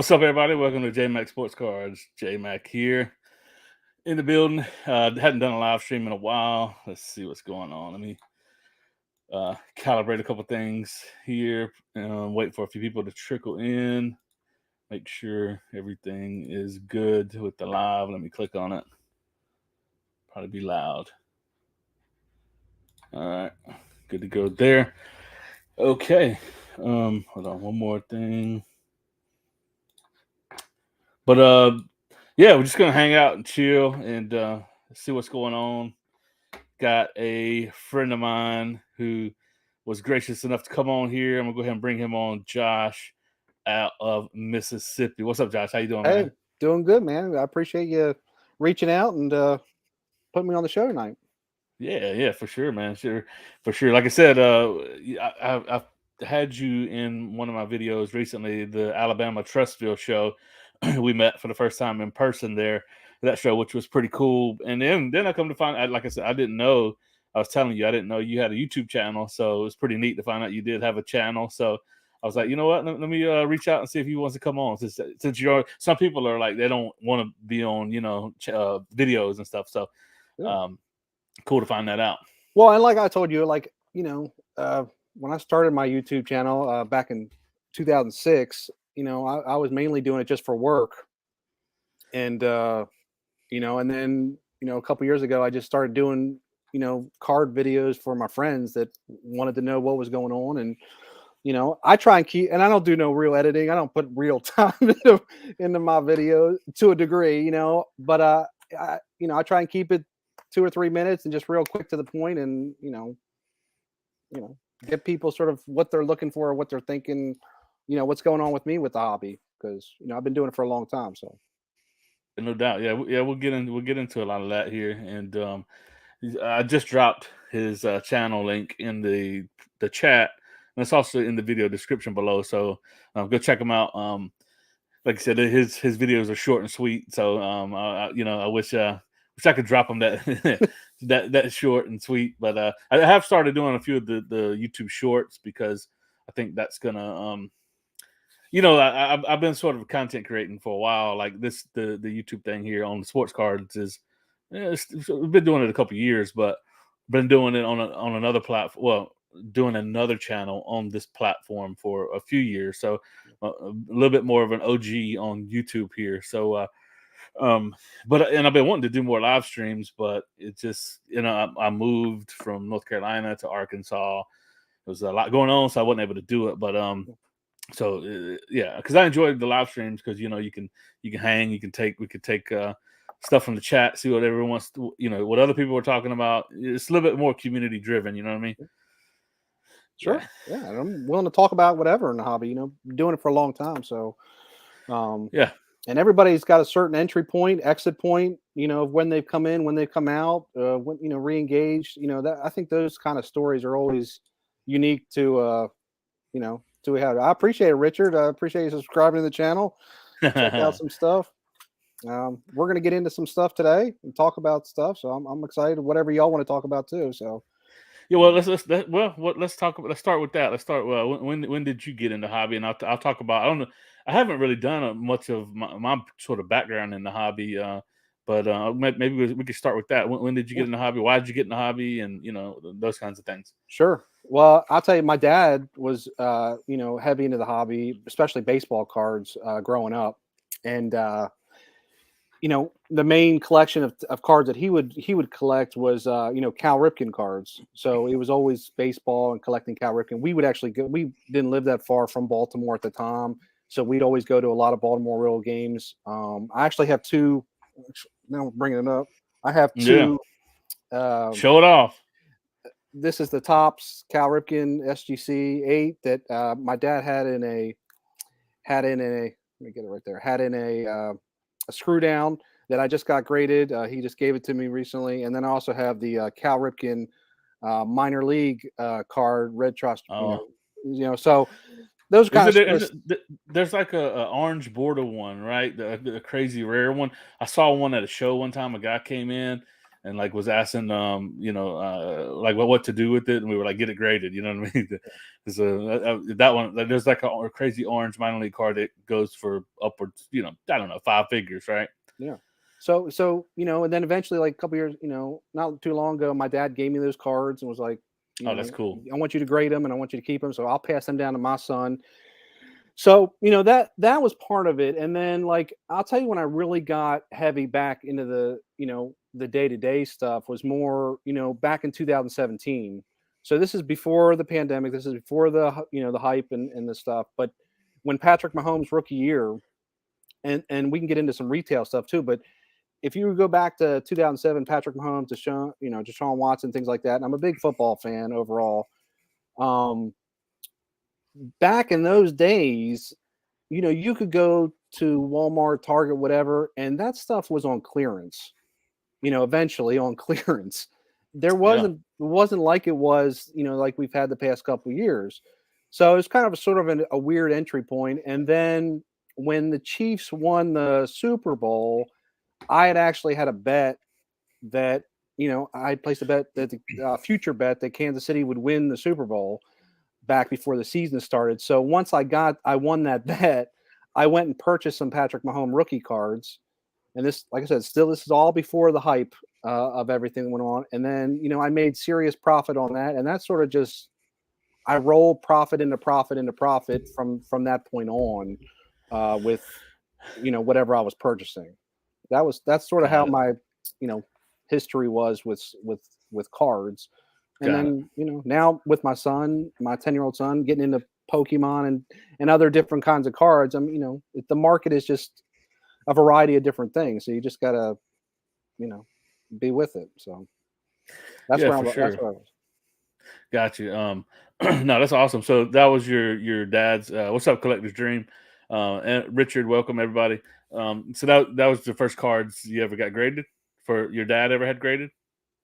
What's up, everybody? Welcome to JMac Sports Cards. JMac here in the building. Hadn't done a live stream in a while. Let's see what's going on. Let me calibrate a couple things here. Wait for a few people to trickle in. Make sure everything is good with the live. Let me click on it. Probably be loud. All right, good to go there. Okay. Hold on, one more thing. But yeah, we're just gonna hang out and chill and see what's going on. Got a friend of mine who was gracious enough to come on here. I'm gonna go ahead and bring him on, Josh, out of Mississippi. What's up, Josh? How you doing, Hey, man? doing good, man. I appreciate you reaching out and putting me on the show tonight. Yeah, for sure, man. Sure, for sure. Like I said, I've had you in one of my videos recently, the Alabama Trustville show. We met for the first time in person there, that show, which was pretty cool. And then I come to find out, like I said, I didn't know. I was telling you, I didn't know you had a YouTube channel, so it was pretty neat to find out you did have a channel. So I was like, you know what? Let me reach out and see if he wants to come on. Since you're, some people are like they don't want to be on, videos and stuff. So Yeah. um, cool to find that out. Well, and like I told you, when I started my YouTube channel back in 2006, I was mainly doing it just for work, and and then a couple years ago, I just started doing card videos for my friends that wanted to know what was going on. And I try and keep, and I don't do no real editing. I don't put real time into my videos to a degree, but I try and keep it 2 or 3 minutes and just real quick to the point, and get people sort of what they're looking for, what they're thinking, what's going on with me with the hobby, because I've been doing it for a long time. So No doubt. Yeah, we'll get into a lot of that here. And I just dropped his channel link in the chat, and it's also in the video description below. So go check him out. Like I said, his videos are short and sweet. So I wish I could drop them that that short and sweet. But I have started doing a few of the YouTube shorts because I think that's gonna I've been sort of content creating for a while. Like the YouTube thing here on the sports cards is, we've been doing it a couple years, but been doing it on another platform. Well, doing another channel on this platform for a few years. So a little bit more of an OG on YouTube here. So, and I've been wanting to do more live streams, but it just, I moved from North Carolina to Arkansas. There was a lot going on, so I wasn't able to do it. But so yeah, because I enjoyed the live streams because you can hang, we could take stuff from the chat, see what everyone wants to, what other people were talking about. It's a little bit more community driven, you know what I mean? sure, yeah, and I'm willing to talk about whatever in the hobby. Doing it for a long time, so Yeah. and everybody's got a certain entry point, exit point, of when they've come in, when they've come out, when re-engaged. That I think those kind of stories are always unique to to have. I appreciate it, Richard. I appreciate you subscribing to the channel. Check out some stuff. We're gonna get into some stuff today and talk about stuff. So I'm excited. Whatever y'all want to talk about too. So Yeah, well, let's talk. Let's start with that. Let's start. Well, when did you get into hobby? And I'll talk about. I don't know. I haven't really done much of my sort of background in the hobby. But maybe we could start with that. When did you get yeah, in the hobby? Why did you get in the hobby? And those kinds of things. sure. Well, I'll tell you, my dad was heavy into the hobby, especially baseball cards, growing up, and the main collection of cards that he would collect was Cal Ripken cards. So it was always baseball and collecting Cal Ripken. We would actually go. We didn't live that far from Baltimore at the time, so we'd always go to a lot of Baltimore Real games. I actually have two. Now I'm bringing it up. I have Yeah, two. show it off. This is the Topps Cal Ripken SGC 8 that my dad had in a. Let me get it right there. Had in a screw down that I just got graded. He just gave it to me recently, and then I also have the Cal Ripken minor league card, red trust. Oh, So those kind of is stories. it? There's like a orange border one, right? The crazy rare one. I saw one at a show one time. A guy came in. and like was asking like what to do with it, and we were like, get it graded. You know what I mean? So that one, like, there's like a crazy orange minor league card that goes for upwards, I don't know, 5 figures, right? Yeah. So and then eventually, like a couple years, not too long ago, my dad gave me those cards and was like, Oh, that's cool. I want you to grade them and I want you to keep them. So I'll pass them down to my son. So that was part of it. And then, like, I'll tell you, when I really got heavy back into the day to day stuff was more back in 2017. So this is before the pandemic. This is before the hype and the stuff. But when Patrick Mahomes' rookie year, and we can get into some retail stuff too, but if you go back to 2007, Patrick Mahomes, Deshaun Watson, things like that, and I'm a big football fan overall. Um, Back in those days, you could go to Walmart, Target, whatever, and that stuff was on clearance. Eventually on clearance. There Yeah. wasn't like it was, like we've had the past couple years. So it's kind of a sort of a weird entry point. And then when the Chiefs won the Super Bowl, I had actually had a bet that I had placed a bet that the future bet that Kansas City would win the Super Bowl back before the season started. So once I won that bet, I went and purchased some Patrick Mahomes rookie cards. And this, like I said, this is all before the hype of everything that went on. And then I made serious profit on that, and that sort of just I rolled profit into profit into profit from that point on, with whatever I was purchasing. That's sort of how Got it. my you know history was with cards. And Got it. then now with my son, my 10-year-old son, getting into Pokemon and other different kinds of cards. The market is just a variety of different things, so you just gotta you know be with it. So that's Yeah, where for that's sure. where I was. Got you. No, that's awesome. So that was your dad's what's up, collector's dream. And Richard, welcome everybody. So that was the first cards you ever got graded for your dad ever had graded.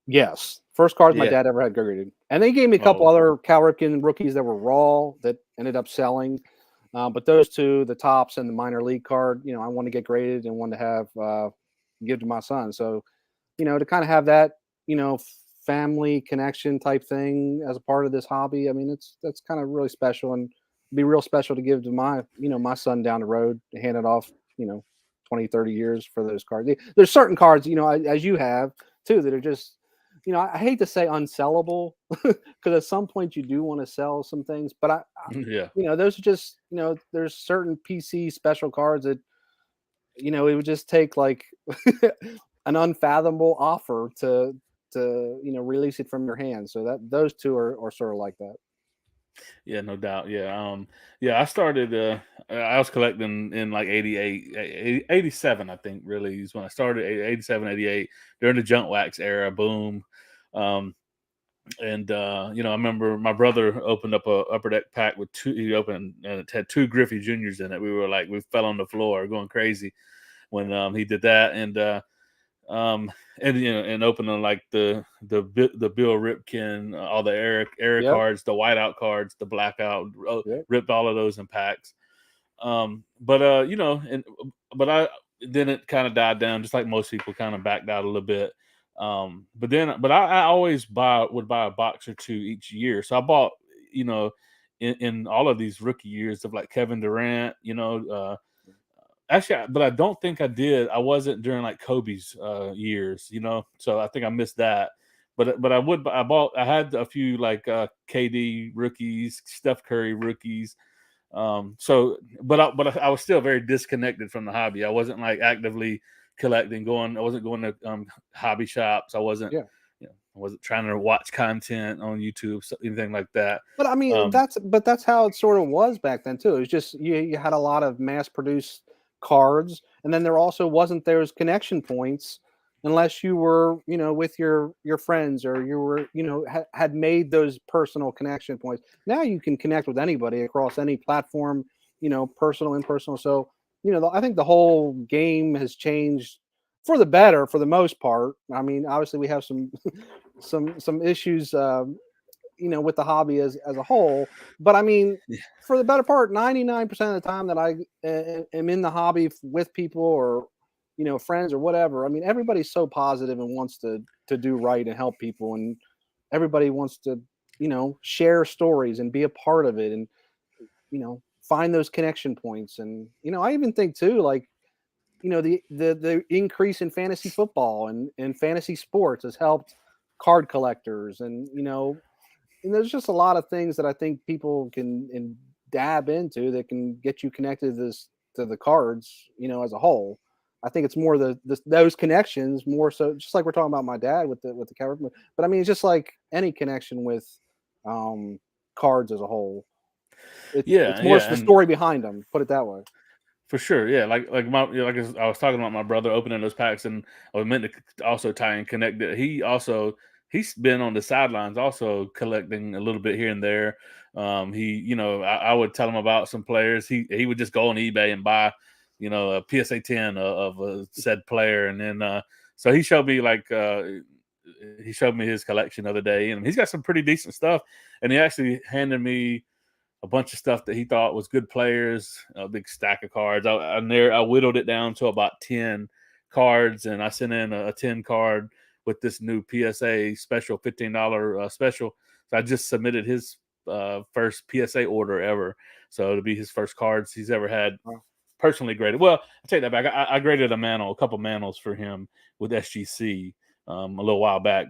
Yes, first cards my Yeah. dad ever had graded, and they gave me a couple Oh, other Cal Ripken rookies that were raw that ended up selling. But those two, the tops and the minor league card, I want to get graded and want to have give to my son. So to kind of have that family connection type thing as a part of this hobby. I mean, that's kind of really special, and be real special to give to my son down the road, to hand it off, 20, 30 years for those cards. There's certain cards, as you have too, that are just I hate to say unsellable, because at some point you do want to sell some things, but yeah. those are just, there's certain PC special cards that, it would just take like an unfathomable offer to release it from your hands. So that those two are sort of like that. Yeah, no doubt. Yeah. Yeah, I started I was collecting in like 88, 87, I think, really is when I started. 87, 88, during the junk wax era boom. Um and I remember my brother opened up a upper deck pack with two. He opened and it had two Griffey Juniors in it. We fell on the floor going crazy when he did that. Um and opening like the Bill Ripken, all the Eric Yep. cards, the whiteout cards, the blackout, Yep. ripped all of those in packs. But and but I then it kind of died down, just like most people kind of backed out a little bit. But I always would buy a box or two each year. So I bought, you know, in all of these rookie years of like Kevin Durant, actually, but I don't think I did. I wasn't during like Kobe's years, so I think I missed that. But I had a few like KD rookies, Steph Curry rookies. I was still very disconnected from the hobby. I wasn't like actively collecting, I wasn't going to hobby shops. Yeah. I wasn't trying to watch content on YouTube, anything like that. But I mean, Um, that's how it sort of was back then too. It was just you had a lot of mass produced cards, and then there also wasn't those connection points unless you were with your friends, or you were had made those personal connection points. Now you can connect with anybody across any platform, personal, impersonal. So I think the whole game has changed for the better for the most part. I mean, obviously we have some some issues, with the hobby as a whole. But I mean, for the better part, 99% of the time that I am in the hobby with people, or friends or whatever. I mean, everybody's so positive and wants to do right and help people, and everybody wants to, share stories and be a part of it, and find those connection points. And I even think too, like, the increase in fantasy football and fantasy sports has helped card collectors, and there's just a lot of things that I think people can and dab into that can get you connected to the cards, as a whole. I think it's more those connections more so, just like we're talking about my dad with the cover, but I mean it's just like any connection with um, cards as a whole. It's Yeah, more yeah, the and story behind them. Put it that way. for sure, yeah. I was talking about my brother opening those packs, and I was meant to also tie and connect it. He's been on the sidelines also collecting a little bit here and there. I would tell him about some players. He would just go on eBay and buy, a PSA 10 of a said player, and then so he showed me his collection the other day, and he's got some pretty decent stuff. And he actually handed me a bunch of stuff that he thought was good players, a big stack of cards. I whittled it down to about 10 cards, and I sent in a 10 card with this new PSA special, $15 special. So I just submitted his first PSA order ever. So it'll be his first cards he's ever had Wow. personally graded. Well, I take that back. I graded a couple mantle for him with SGC a little while back,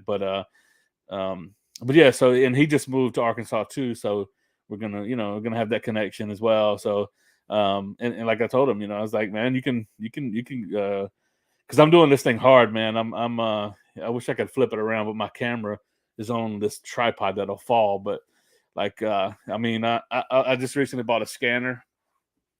um, but yeah. So and he just moved to Arkansas too. So we're gonna have that connection as well. So and like I told him, I was like, man, you can because I'm doing this thing hard, man. I wish I could flip it around, but my camera is on this tripod that'll fall. But like I just recently bought a scanner,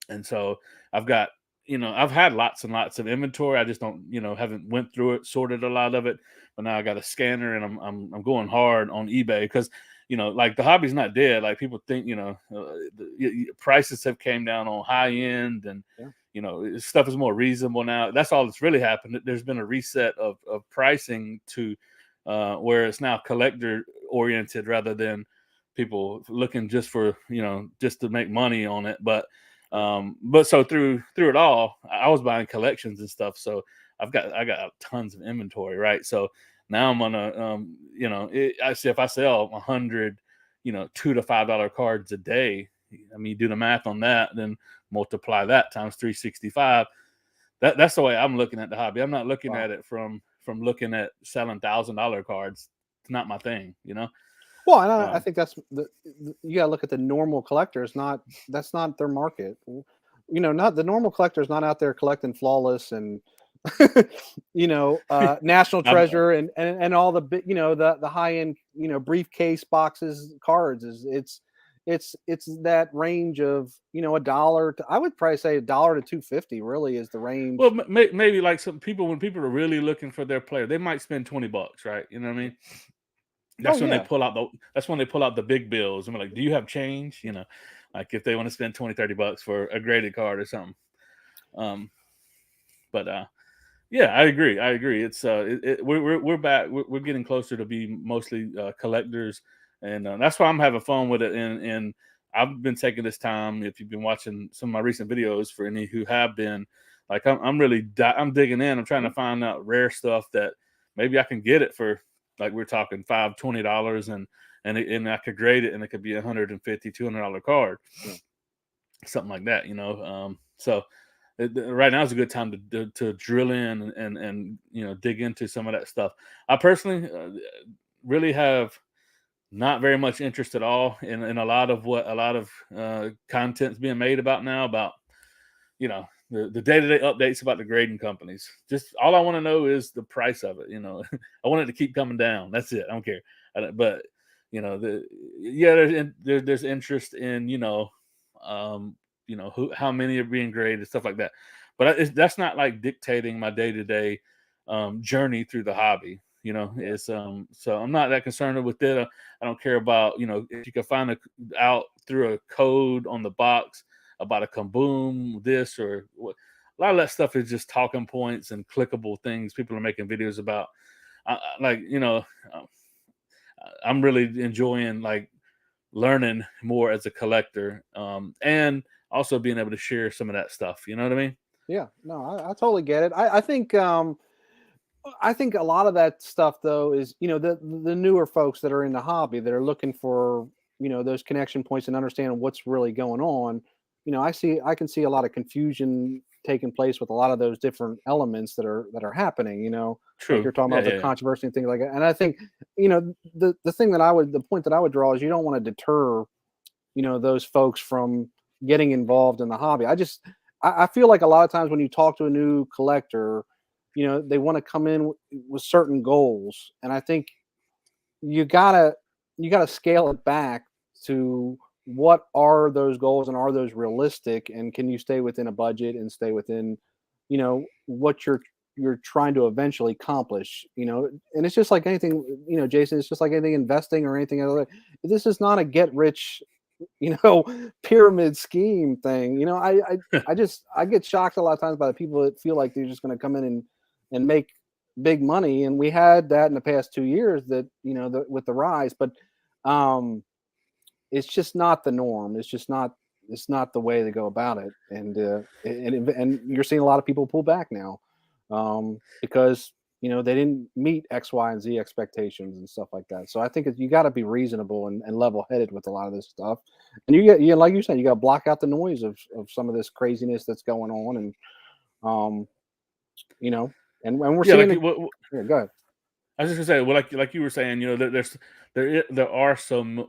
and so I've got, I've had lots and lots of inventory. I just don't, haven't went through it, sorted a lot of it. But now I got a scanner, and I'm going hard on eBay because, like the hobby's not dead. Like people think, prices have came down on high end, and Yeah. stuff is more reasonable now. That's all that's really happened. There's been a reset of pricing to where it's now collector oriented rather than people looking just for, just to make money on it. But so through it all, I was buying collections and stuff. So I got tons of inventory, right? So now I'm gonna, I see if I sell 100, $2 to $5 cards a day. I mean, do the math on that, then multiply that times 365. That's the way I'm looking at the hobby. I'm not looking Wow. at it from looking at selling $1,000 cards. It's not my thing. Well, and I Um, think you got to look at the normal collectors. Not That's not their market. Not the normal collector's not out there collecting flawless and national I'm, treasure and all the big, the high end, briefcase boxes cards. It's that range of a dollar to, I would probably say $1 to 250 really is the well, range. maybe like some people, when people are really looking for their player, they might spend $20, right? You know what I mean? Oh That's when they yeah. pull out the big bills and be like, do you have change? Like if they want to spend 20-30 bucks for a graded card or something. Um, but Yeah, I agree. It's we're back. We're getting closer to be mostly collectors, and that's why I'm having fun with it. And I've been taking this time. If you've been watching some of my recent videos, for any who have been, like I'm digging in. I'm trying to find out rare stuff that maybe I can get it for, like we're talking $20, and I could grade it, and it could be $150, $200 card, Yeah. something like that. So right now is a good time to drill in and dig into some of that stuff. I personally really have not very much interest at all in a lot of content's being made about now, about the day-to-day updates about the grading companies. Just all I want to know is the price of it. I want it to keep coming down. That's it. I don't care. But there's interest in how many are being graded, stuff like that. But that's not like dictating my day-to-day journey through the hobby. Yeah. It's so I'm not that concerned with it. I don't care about, if you can find out through a code on the box about a kaboom this or what. A lot of that stuff is just talking points and clickable things people are making videos about. Like, uh, I'm really enjoying like learning more as a collector, and also being able to share some of that stuff. You know what I mean? Yeah, no, I totally get it. I think a lot of that stuff though is, the newer folks that are in the hobby that are looking for, those connection points and understanding what's really going on. I can see a lot of confusion taking place with a lot of those different elements that are happening, like True. you're talking Yeah, about the yeah, yeah. controversy and things like that. And I think, the point that I would draw is you don't want to deter, those folks from getting involved in the hobby. I feel like a lot of times when you talk to a new collector, they want to come in with certain goals, and I think you gotta you gotta scale it back to what are those goals and are those realistic, and can you stay within a budget and stay within, what you're trying to eventually accomplish. And it's just like anything, Jason, it's just like anything investing or anything other. This is not a get rich, pyramid scheme thing. I get shocked a lot of times by the people that feel like they're just going to come in and make big money. And we had that in the past 2 years that, with the rise, but um, it's just not the norm. It's not the way to go about it. And you're seeing a lot of people pull back now, because they didn't meet X, Y, and Z expectations and stuff like that. So I think you got to be reasonable and level headed with a lot of this stuff. And like you said, you got to block out the noise of some of this craziness that's going on. And um, you know, and we're Yeah, seeing like it. Yeah, go ahead. I was just gonna say, well, like you were saying, there are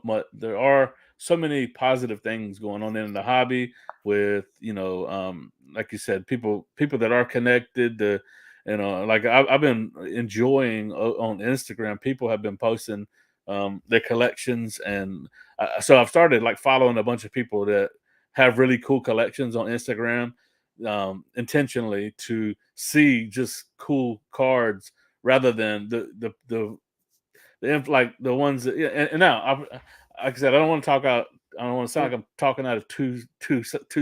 much, there are so many positive things going on in the hobby with, like you said, people that are connected. Like I've been enjoying on Instagram. People have been posting their collections, and so I've started like following a bunch of people that have really cool collections on Instagram, intentionally to see just cool cards rather than like the ones that, yeah. And now, like I said, I don't want to talk out. I don't want to sound Yeah, like I'm talking out of two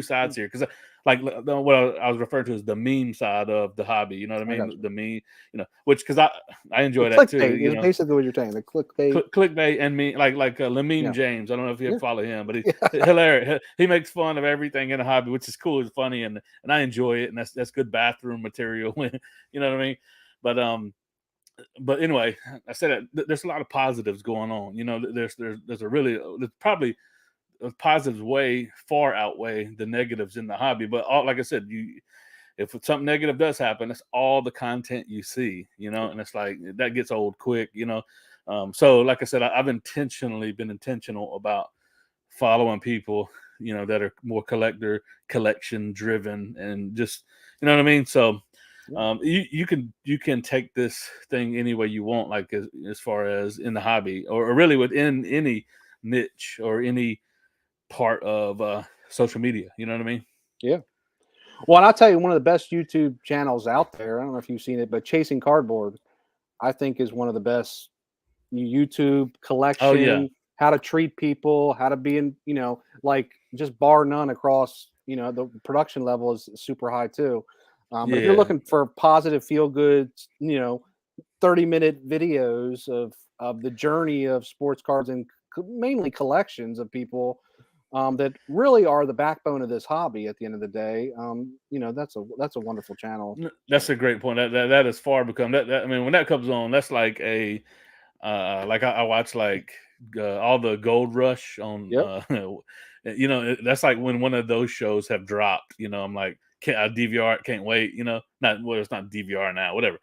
sides here, because like what I was referring to is the meme side of the hobby. You know what I I got mean? you. The meme, which because I The enjoy that too. clickbait is basically what you're saying. The clickbait. Clickbait and me like Lamine Yeah, James. I don't know if you yeah, follow him, but he's yeah. hilarious. He makes fun of everything in a hobby, which is cool. It's funny, and I enjoy it, and that's good bathroom material. You know what I mean? But anyway, I said there's a lot of positives going on. There's a really there's probably positives way far outweigh the negatives in the hobby. But like I said, if something negative does happen, it's all the content you see, and it's like that gets old quick. So like I said, I've intentionally been intentional about following people, that are more collection driven, and just, what I mean. So Yeah. you can take this thing any way you want, like as far as in the hobby, or really within any niche or any part of social media. You know what I mean? Yeah. Well, and I'll tell you, one of the best YouTube channels out there. I don't know if you've seen it, but Chasing Cardboard, I think, is one of the best YouTube Oh yeah, collection, how to treat people, how to be in, like just bar none across, the production level is super high too. But if you're yeah. looking for positive, feel good, 30-minute videos of the journey of sports cards and mainly collections of people, that really are the backbone of this hobby at the end of the day, that's a wonderful channel. That's a great point. That has far become that. I mean, when that comes on, that's like like I watch like all the Gold Rush on, Yep. that's like when one of those shows have dropped. I'm like, can't I DVR it? Can't wait. Not well, it's not DVR now. Whatever.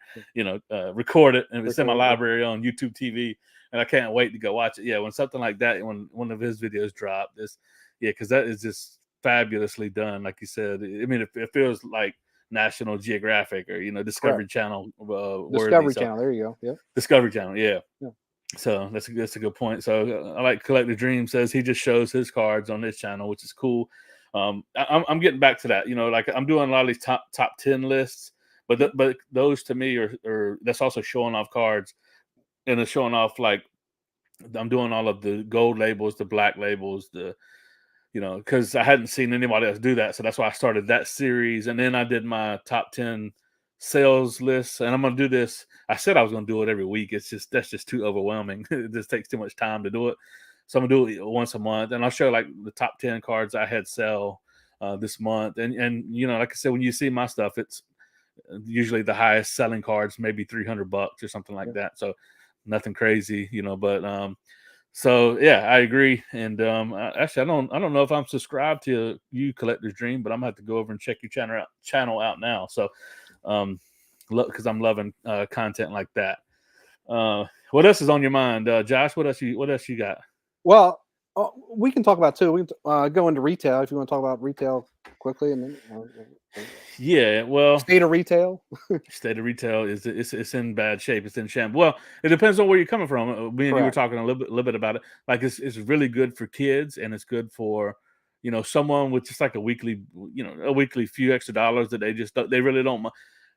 Record it and it's in my Record, yeah. library on YouTube TV, and I can't wait to go watch it. Yeah, when something like that, when one of his videos drop, yeah, because that is just fabulously done. Like you said, I mean, it feels like National Geographic or Correct. Discovery Channel worthy. Discovery So Channel. There you go. Yep. Discovery Channel, yeah. Yeah. So that's a good point. So I like Collective Dream says he just shows his cards on his channel, which is cool. I'm getting back to that. Like I'm doing a lot of these top 10 lists, but Yeah. but those to me are that's also showing off cards, and it's showing off like I'm doing all of the gold labels, the black labels, because I hadn't seen anybody else do that. So that's why I started that series. And then I did my top 10 sales lists. And I'm going to do this. I said I was going to do it every week. That's just too overwhelming. It just takes too much time to do it. So I'm going to do it once a month. And I'll show like the top 10 cards I had sell this month. And like I said, when you see my stuff, it's usually the highest selling cards, maybe $300 or something like Yeah. that. So nothing crazy, but so yeah, I agree. And actually, I don't know if I'm subscribed to you, Collector's Dream, but I'm gonna have to go over and check your channel out now. So, because I'm loving content like that. What else is on your mind, Josh? What else you got? Well, we can talk about too. We can go into retail if you want to talk about retail quickly, and then Yeah, well, state of retail. state of retail is it's in bad shape. It's in shambles. Well, it depends on where you're coming from. Me and you were Correct. talking a little bit about it. Like it's really good for kids, and it's good for someone with just like a weekly few extra dollars that they really don't mind.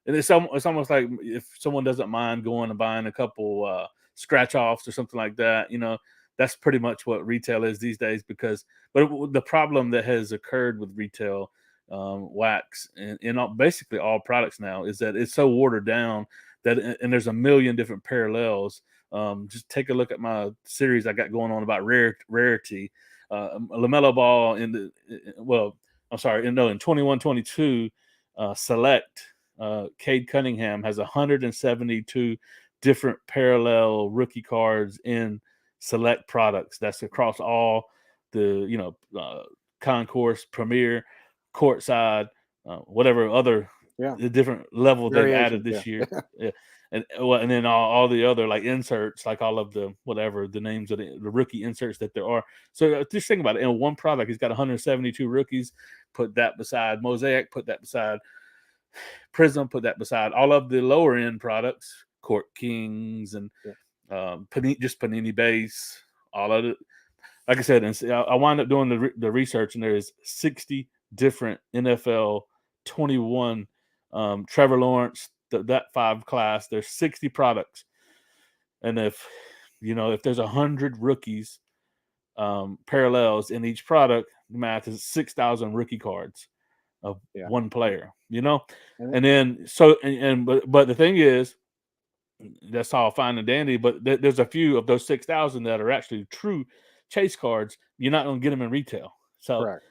And it's almost like if someone doesn't mind going and buying a couple scratch offs or something like that. That's pretty much what retail is these days. But the problem that has occurred with retail wax in basically all products now is that it's so watered down that and there's a million different parallels. Just take a look at my series I got going on about rarity. LaMelo Ball I'm sorry, in 21-22, Select, Cade Cunningham has 172 different parallel rookie cards in Select products. That's across all the concourse, premier, courtside, whatever other Yeah, the different level they've added variations. Yeah, this year. Yeah. And then all the other like inserts, like all of the whatever the names of the rookie inserts that there are. So just think about it. In one product, he's got 172 rookies. Put that beside Mosaic. Put that beside Prism. Put that beside all of the lower end products, Court Kings and yeah, Panini base. All of it. Like I said, and I wound up doing the research, and there is 60 different NFL 21 Trevor Lawrence that 5 class. There's 60 products, and if there's 100 rookies parallels in each product, the math is 6,000 rookie cards of yeah. one player. And And then but the thing is, that's all fine and dandy, but there's a few of those 6,000 that are actually true chase cards. You're not going to get them in retail. So correct.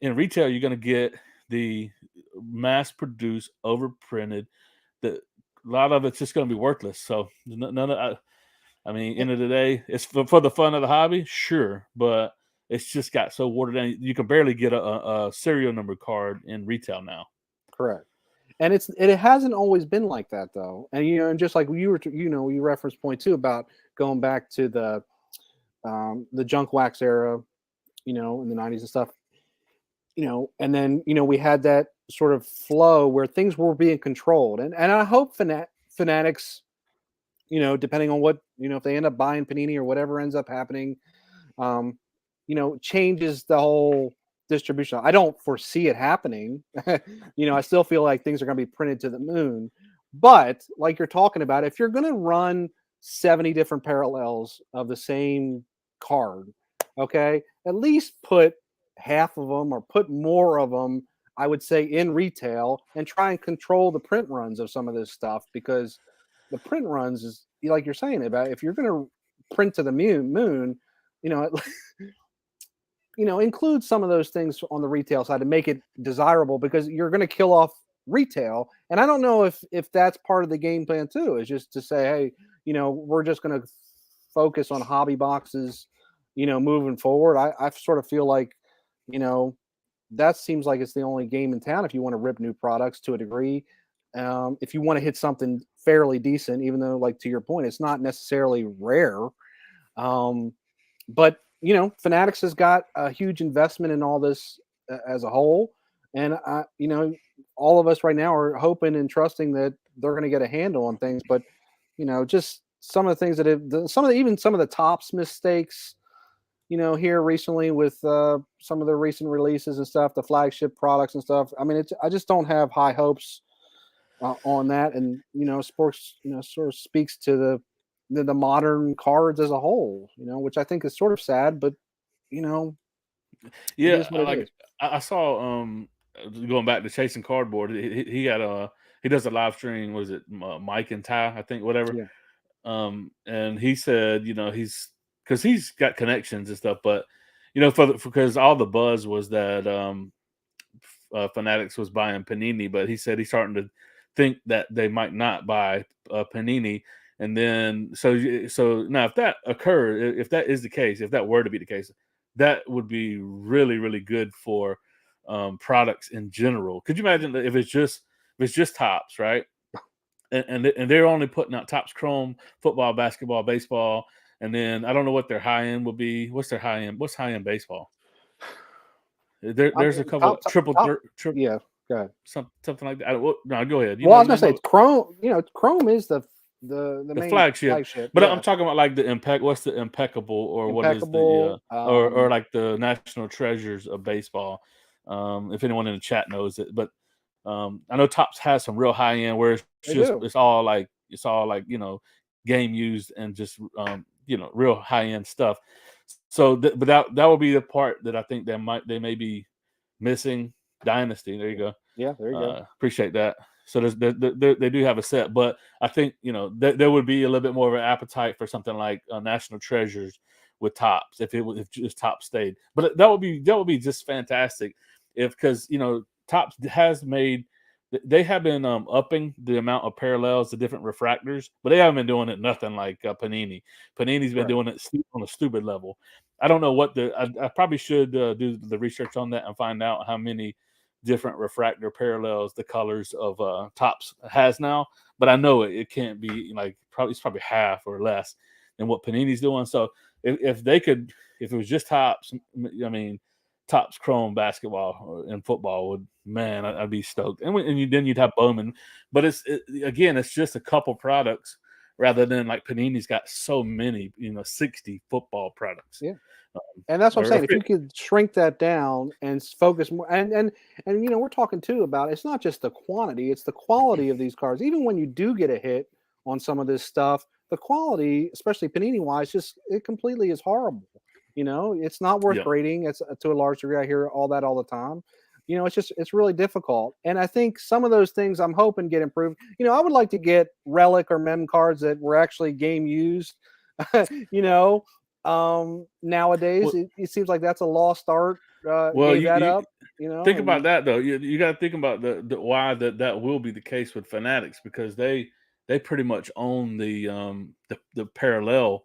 in retail, you're going to get the mass produced, overprinted. A lot of it's just going to be worthless. So none of I mean, Eh, end of the day, it's for the fun of the hobby, sure, but it's just got so watered down. You can barely get a serial number card in retail now. correct. And it hasn't always been like that though. And and just like you were, you referenced point too about going back to the junk wax era, in the '90s and stuff. And then we had that sort of flow where things were being controlled, and I hope fanatics, depending on what if they end up buying Panini or whatever ends up happening, um, changes the whole distribution. I don't foresee it happening. I still feel like things are going to be printed to the moon. But like you're talking about, if you're going to run 70 different parallels of the same card, okay, at least put half of them or put more of them, I would say, in retail and try and control the print runs of some of this stuff, because the print runs is like you're saying about if you're going to print to the moon, you know, include some of those things on the retail side to make it desirable, because you're going to kill off retail. And I don't know if that's part of the game plan too, is just to say, hey, we're just going to focus on hobby boxes, moving forward. I sort of feel like, you know, that seems like it's the only game in town if you want to rip new products to a degree. If you want to hit something fairly decent, even though, like to your point, it's not necessarily rare. Um, but Fanatics has got a huge investment in all this as a whole, and all of us right now are hoping and trusting that they're going to get a handle on things. But just some of the things that even some of the tops mistakes, here recently with some of the recent releases and stuff, the flagship products and stuff. I mean, I just don't have high hopes on that, and sports, sort of speaks to the modern cards as a whole, which I think is sort of sad, but it Yeah, is what it like is. I saw going back to chasing cardboard. He got he does a live stream. Was it Mike and Ty? I think whatever. Yeah, And he said, because he's got connections and stuff, but because all the buzz was that Fanatics was buying Panini, but he said he's starting to think that they might not buy Panini. And then so now if that occurred, if that is the case, if that were to be the case, that would be really really good for products in general. Could you imagine that if it's just tops, right? And they're only putting out tops chrome, football, basketball, baseball, and then I don't know what their high end will be. What's their high end? What's high end baseball? I'm There's a couple top, of top, triple top. triple Yeah, go ahead. something like that. No, go ahead. Well, I was gonna You say know it's Chrome. Chrome is the the main flagship, flagship. but I'm Yeah, talking about like the what's the impeccable, or what is the impeccable. or like the national treasures of baseball. If anyone in the chat knows it, but I know Tops has some real high end where They do. it's all like game used and just real high end stuff. So but that would be the part that I think they may be missing. Dynasty, there you go. Yeah, there you go. Appreciate that. So they do have a set, but I think there would be a little bit more of an appetite for something like National Treasures with Tops if just Tops stayed. But that would be just fantastic because Tops has made they have been upping the amount of parallels to different refractors, but they haven't been doing it nothing like Panini. Panini's been Correct. doing it on a stupid level. I don't know what I probably should do the research on that and find out how many different refractor parallels the colors of Tops has now, but I know it can't be like it's probably half or less than what Panini's doing. So if they could, if it was just Tops, I mean, Tops Chrome basketball and football would, man, I'd be stoked. And then you'd have Bowman, but again, it's just a couple products rather than like Panini's got so many, 60 football products. Yeah. And that's what I'm Or saying. If you could shrink that down and focus more, and we're talking too about it's not just the quantity, it's the quality of these cards. Even when you do get a hit on some of this stuff, the quality, especially Panini wise, just it completely is horrible. It's not worth yeah, grading. It's to a large degree. I hear all that all the time. It's really difficult. And I think some of those things I'm hoping get improved. I would like to get relic or mem cards that were actually game used. you know, Nowadays well, it seems like that's a lost art. well, Gave that you up, think about and that though. You got to think about the why that will be the case with Fanatics because they pretty much own the parallel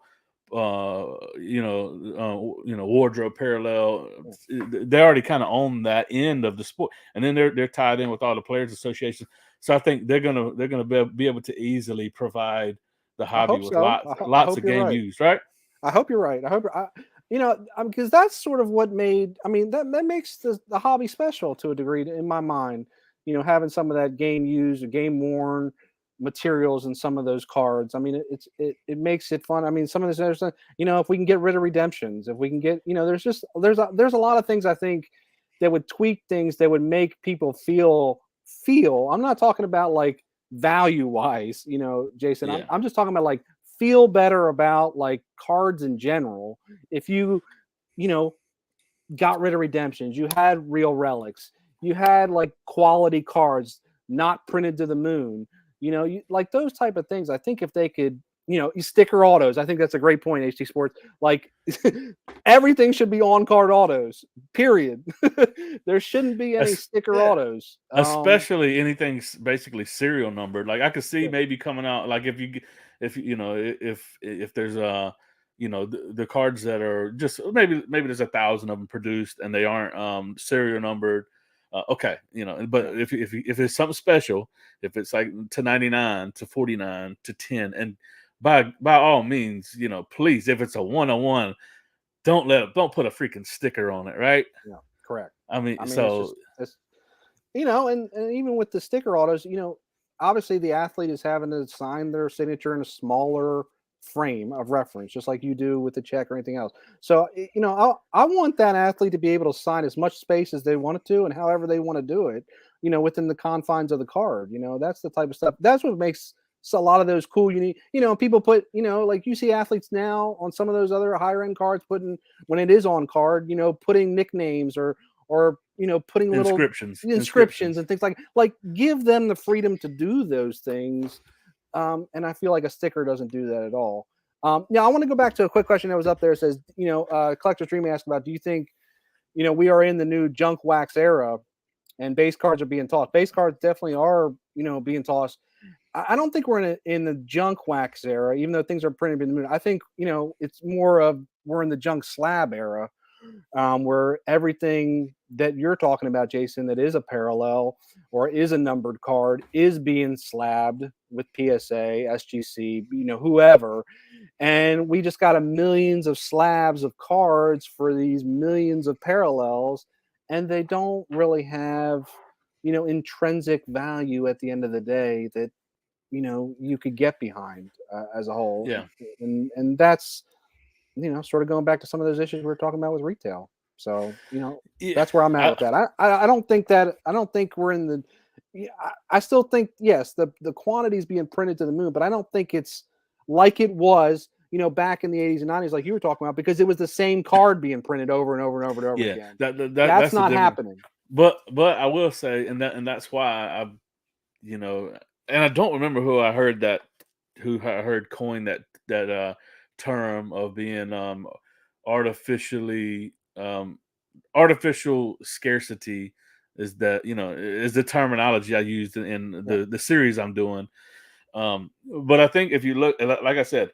wardrobe parallel. They already kind of own that end of the sport, and then they're tied in with all the players associations. So I think they're gonna be able to easily provide the I hobby hope with so. I lots hope of you're game right. used, right? I hope you're right. I hope because that's sort of what made. I mean, that makes the hobby special to a degree in my mind. Having some of that game used or game worn materials in some of those cards. I mean, it makes it fun. I mean, some of this other stuff. If we can get rid of redemptions, if we can get, there's a lot of things I think that would tweak things that would make people feel. I'm not talking about like value wise, Jason. I'm Yeah. I'm just talking about like feel better about like cards in general. If you know, got rid of redemptions, you had real relics, you had like quality cards not printed to the moon, like those type of things. I think if they could, you sticker autos, I think that's a great point, HT Sports. Like everything should be on card autos, period. There shouldn't be any Es- sticker eh, autos. Especially anything basically serial numbered. Like I could see Yeah. maybe coming out like if if there's the cards that are just maybe there's 1,000 of them produced and they aren't serial numbered. Okay, but Yeah. if it's something special, if it's like to 99 to 49 to 10, and by all means, please, if it's a 101, don't put a freaking sticker on it, right? Yeah, correct. I mean, I mean, it's and even with the sticker autos, obviously the athlete is having to sign their signature in a smaller frame of reference, just like you do with the check or anything else. So, I want that athlete to be able to sign as much space as they want to and however they want to do it, within the confines of the card. That's the type of stuff. That's what makes a lot of those cool, unique, people put, like you see athletes now on some of those other higher end cards putting, when it is on card, putting nicknames or putting little inscriptions inscriptions. and things like give them the freedom to do those things. And I feel like a sticker doesn't do that at all. Now I want to go back to a quick question that was up there. It says, Collector's Dream asked about, do you think, we are in the new junk wax era and base cards are being tossed. Base cards definitely are, being tossed. I don't think we're in the junk wax era, even though things are printed in the moon. I think it's more of we're in the junk slab era, where everything that you're talking about, Jason, that is a parallel or is a numbered card is being slabbed with PSA, SGC, whoever. And we just got a millions of slabs of cards for these millions of parallels, and they don't really have, intrinsic value at the end of the day that, you could get behind as a whole. Yeah. And that's, sort of going back to some of those issues we were talking about with retail. So, Yeah. that's where I'm at I, with that. I don't think that, I don't think we're in the, I still think, yes, the quantity is being printed to the moon, but I don't think it's like it was, back in the 80s and 90s, like you were talking about, because it was the same card being printed over and over and over and over yeah. again. That's That's the not difference. happening. But I will say, and that's why you know, and I don't remember who I heard coin that term of being artificially artificial scarcity is that is the terminology I used in Yeah. the series I'm doing. But I think if you look, like I said,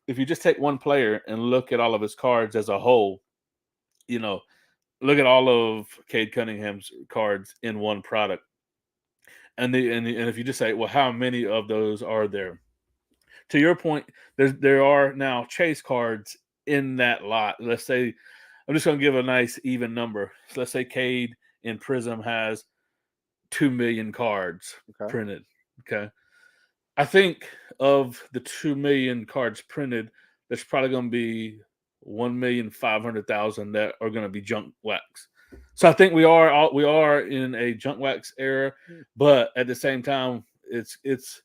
if you just take one player and look at all of his cards as a whole, you know, look at all of Cade Cunningham's cards in one product, and if you just say, well, how many of those are there? To your point, there are now chase cards in that lot. Let's say I'm just going to give a nice even number. So let's say Cade in Prism has 2 million cards Okay. printed. Okay, I think of the 2 million cards printed, there's probably going to be 1,500,000 that are going to be junk wax. So I think we are in a junk wax era, but at the same time, it's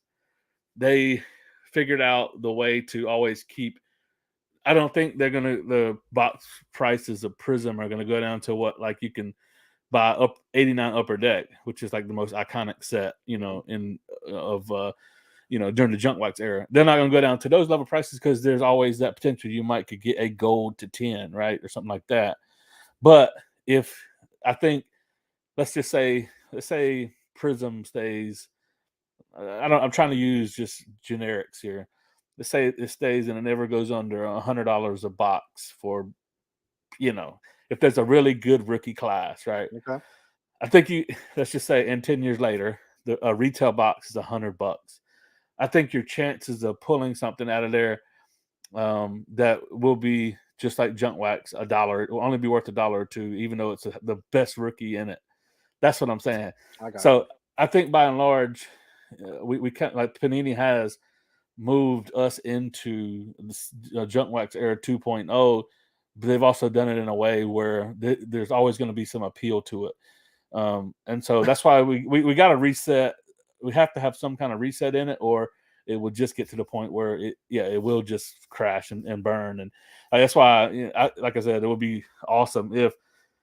they figured out the way to always keep. I don't think the box prices of Prism are gonna go down to what like you can buy up 89 Upper Deck, which is like the most iconic set, in of during the junk wax era. They're not gonna go down to those level prices because there's always that potential you could get a gold to 10, right? Or something like that. But if I think let's say Prism stays I'm trying to use just generics here. Let's say it stays and it never goes under $100 a box for, if there's a really good rookie class, right? Okay. I think let's just say, and 10 years later, a retail box is $100. I think your chances of pulling something out of there that will be just like junk wax, $1. It will only be worth $1 or $2, even though it's the best rookie in it. That's what I'm saying. I got So I think by and large, we can't, like Panini has moved us into the junk wax era 2.0, but they've also done it in a way where there's always going to be some appeal to it. And so that's why we got to reset. We have to have some kind of reset in it, or it will just get to the point where it will just crash and burn. And that's why, like I said, it would be awesome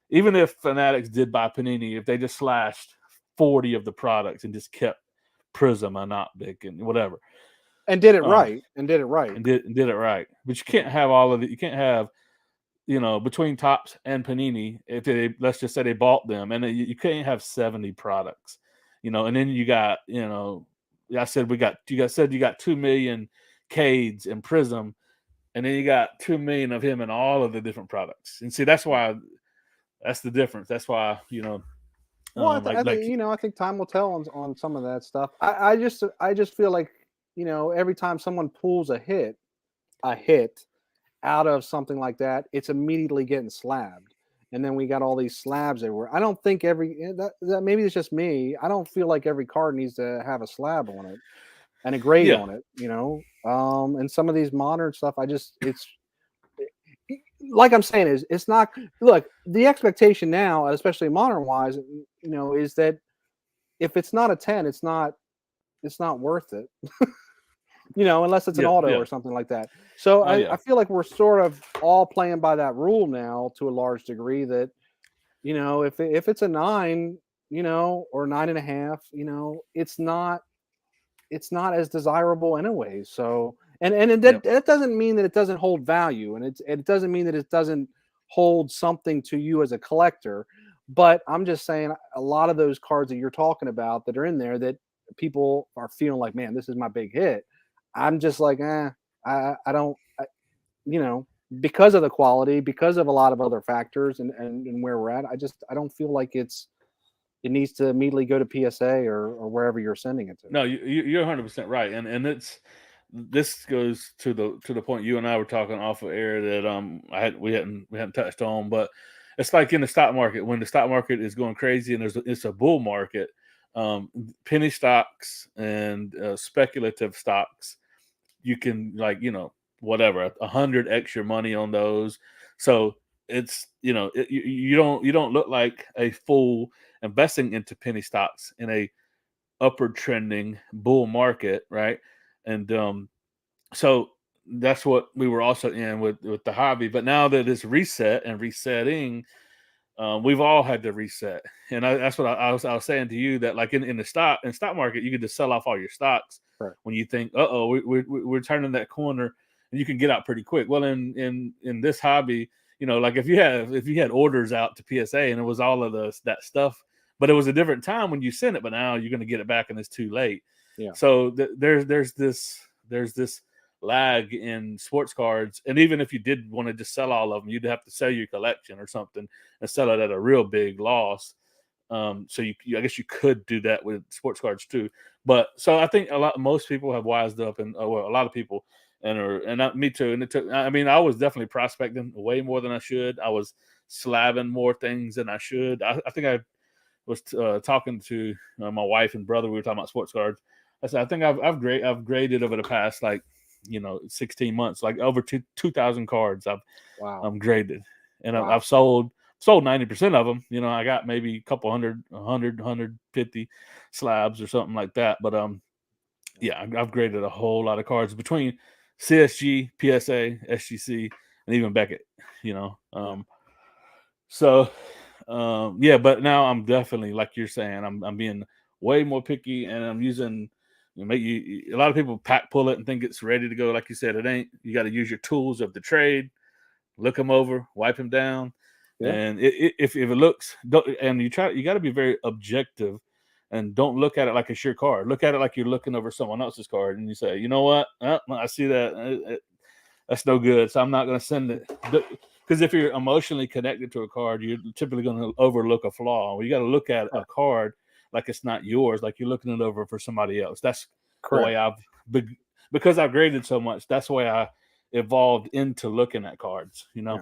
even if Fanatics did buy Panini, if they just slashed 40 of the products and just kept Prism and Optic and whatever, and did it um, right. And did it right. and did it right. But you can't have all of it. You can't have between Topps and Panini. If let's just say they bought them, and you can't have 70 products, and then you got I said you got 2 million Cades and Prism, and then you got 2 million of him in all of the different products. And see, that's the difference. That's why Well, like I think time will tell on some of that stuff. I just feel like, every time someone pulls a hit out of something like that, it's immediately getting slabbed. And then we got all these slabs everywhere. I don't think that maybe it's just me. I don't feel like every card needs to have a slab on it and a grade yeah, on it, And some of these modern stuff, like I'm saying, it's not. Look, the expectation now, especially modern wise, is that if it's not a 10, it's not worth it. Unless it's an auto yeah. or something like that. So Oh yeah, I feel like we're sort of all playing by that rule now to a large degree that, if it's a 9, or 9.5, it's not as desirable anyway. So yep, that doesn't mean that it doesn't hold value, and it doesn't mean that it doesn't hold something to you as a collector. But I'm just saying, a lot of those cards that you're talking about that are in there that people are feeling like, man, this is my big hit. I'm just like, I don't, you know, because of the quality, because of a lot of other factors and where we're at, I don't feel like it needs to immediately go to PSA or wherever you're sending it to. No, you're 100% right, and it's this goes to the point you and I were talking off of air that we hadn't touched on, but it's like in the stock market when the stock market is going crazy and it's a bull market, penny stocks and speculative stocks, you can like whatever 100x your money on those, so it's you don't look like a fool investing into penny stocks in a upward trending bull market, right? And so that's what we were also in with the hobby. But now that it's reset and resetting, we've all had to reset. And that's what I was saying to you that like in the stock market, you can just sell off all your stocks Right. when you think, we're turning that corner, and you can get out pretty quick. Well, in this hobby, like if you had orders out to PSA and it was all of that stuff, but it was a different time when you sent it, but now you're going to get it back and it's too late. Yeah. So there's this lag in sports cards, and even if you did want to just sell all of them, you'd have to sell your collection or something and sell it at a real big loss. So I guess you could do that with sports cards too. But so I think most people have wised up, and well, a lot of people, me too. And it took. I mean, I was definitely prospecting way more than I should. I was slabbing more things than I should. I think I was talking to my wife and brother. We were talking about sports cards. I said I think I've graded over the past 16 months, like over 2,000 cards. Wow. I'm graded, and Wow. I've sold 90% of them. I got maybe a couple hundred, 100, 150 slabs or something like that. But yeah, I've graded a whole lot of cards between CSG, PSA, SGC, and even Beckett. Yeah. So yeah, but now I'm definitely like you're saying, I'm being way more picky, and I'm using. A lot of people pack pull it and think it's ready to go. Like you said, it ain't. You got to use your tools of the trade, look them over, wipe them down, Yeah. and if it looks, and you got to be very objective, and don't look at it like it's your card. Look at it like you're looking over someone else's card, and you say, you know what, I see that that's no good, so I'm not going to send it. Because if you're emotionally connected to a card, you're typically going to overlook a flaw. Well, you got to look at a card like it's not yours, like you're looking it over for somebody else. That's the Correct. way because I've graded so much. That's the way I evolved into looking at cards. Yeah.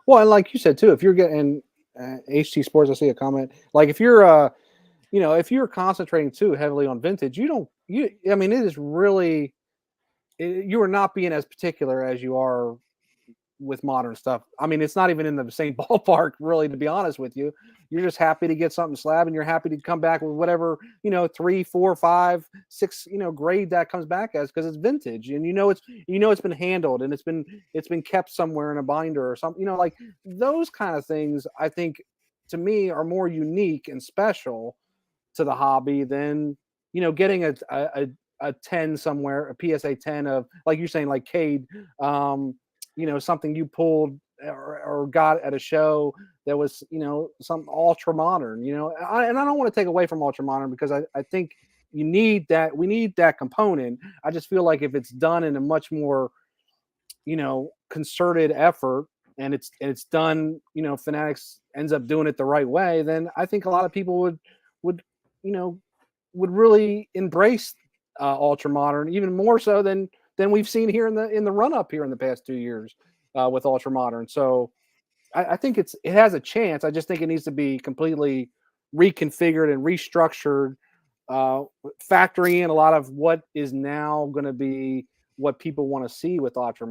Well, and like you said too, if you're getting HT Sports, I see a comment. Like if you're if you're concentrating too heavily on vintage, I mean, it is really, you are not being as particular as you are with modern stuff. I mean, it's not even in the same ballpark, really, to be honest with you. You're just happy to get something slab, and you're happy to come back with whatever 3, 4, 5, 6 grade that comes back as, because it's vintage, and it's been handled, and it's been kept somewhere in a binder or something. Like those kind of things, I think, to me, are more unique and special to the hobby than getting a 10 somewhere, a PSA 10 of, like you're saying, like Cade, something you pulled or got at a show that was some ultra modern. And I don't want to take away from ultra modern, because I think we need that component. I just feel like if it's done in a much more concerted effort, and it's done, Fanatics ends up doing it the right way, then I think a lot of people would you know would really embrace ultra modern even more so than we've seen here in the run up here in the past 2 years with ultra modern. So I think it has a chance. I just think it needs to be completely reconfigured and restructured, factoring in a lot of what is now going to be what people want to see with ultra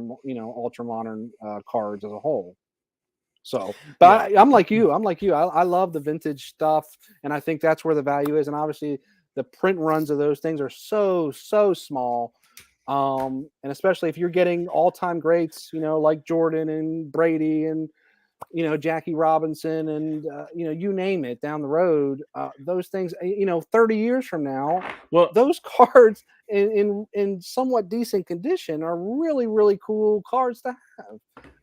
modern cards as a whole. So, but Yeah. I'm like you. I love the vintage stuff, and I think that's where the value is. And obviously, the print runs of those things are so small, and especially if you're getting all time greats, like Jordan and Brady and Jackie Robinson and you name it down the road. Those things, 30 years from now, Well, those cards in somewhat decent condition are really cool cards to have.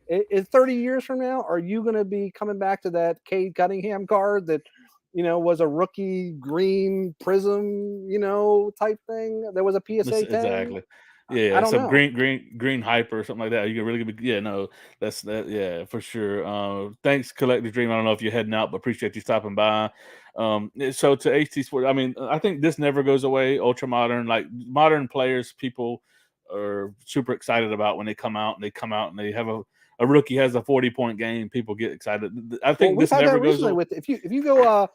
Is 30 years from now, are you going to be coming back to that Cade Cunningham card that, was a rookie green prism, type thing? There was a PSA 10. Exactly. I Yeah, don't some know. green hyper or something like that. You can really be, yeah, no, that's that, yeah, for sure. Thanks, Collective Dream. I don't know if you're heading out, but appreciate you stopping by. So to HT Sports, I mean, I think this never goes away. Ultra modern, like modern players, people are super excited about when they come out and they have a rookie has a 40-point game. People get excited. I Well, think we've this had never that goes recently away. with if you go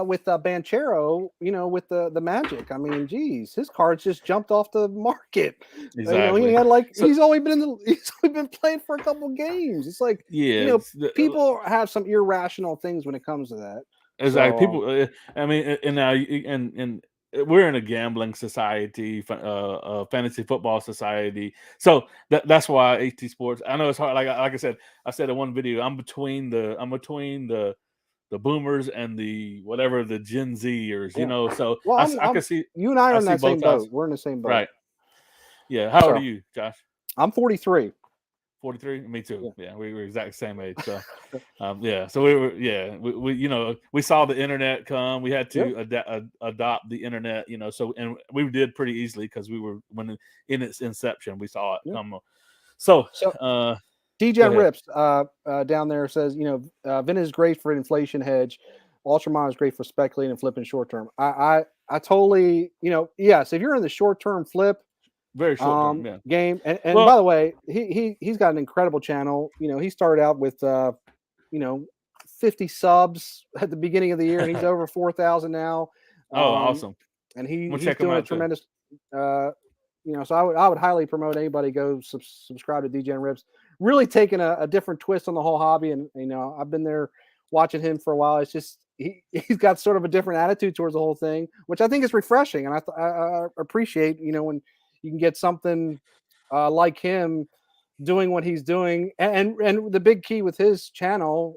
with Banchero, with the Magic. I mean, geez, his cards just jumped off the market. He Exactly. had like So he's only been he's only been playing for a couple games. It's like, yeah, people have some irrational things when it comes to that. exactly. So People, I mean, and now, and we're in a gambling society, fantasy football society. So that's why AT Sports. I know it's hard. Like I said, I said in one video, I'm between the boomers and the whatever the Gen Zers. yeah. So Well, I can see you and I are I in see that both same sides. boat. We're in the same boat. Right. Yeah. How old are So you, Josh? I'm 43. 43. Me too. Yeah. Yeah, we were exact same age. So yeah, so we were, yeah, we we saw the internet come. We had Yep. to adopt the internet, so, and we did pretty easily because we were in its inception, we saw it Yep. come. So So go DJ ahead. Rips down there says, Vin is great for inflation hedge. Ultramon is great for speculating and flipping short term. I totally, yes, if you're in the short term flip Very short term, yeah. game, and by Well, the way, he's got an incredible channel. He started out with you know 50 subs at the beginning of the year, and he's over 4,000 now. oh, Um, awesome. and I'm gonna he's check them doing a out too. tremendous uh, so I would highly promote anybody go subscribe to DJ and Rips. Really taking a different twist on the whole hobby, and I've been there watching him for a while. It's just he's got sort of a different attitude towards the whole thing, which I think is refreshing, and I appreciate when you can get something like him doing what he's doing, and the big key with his channel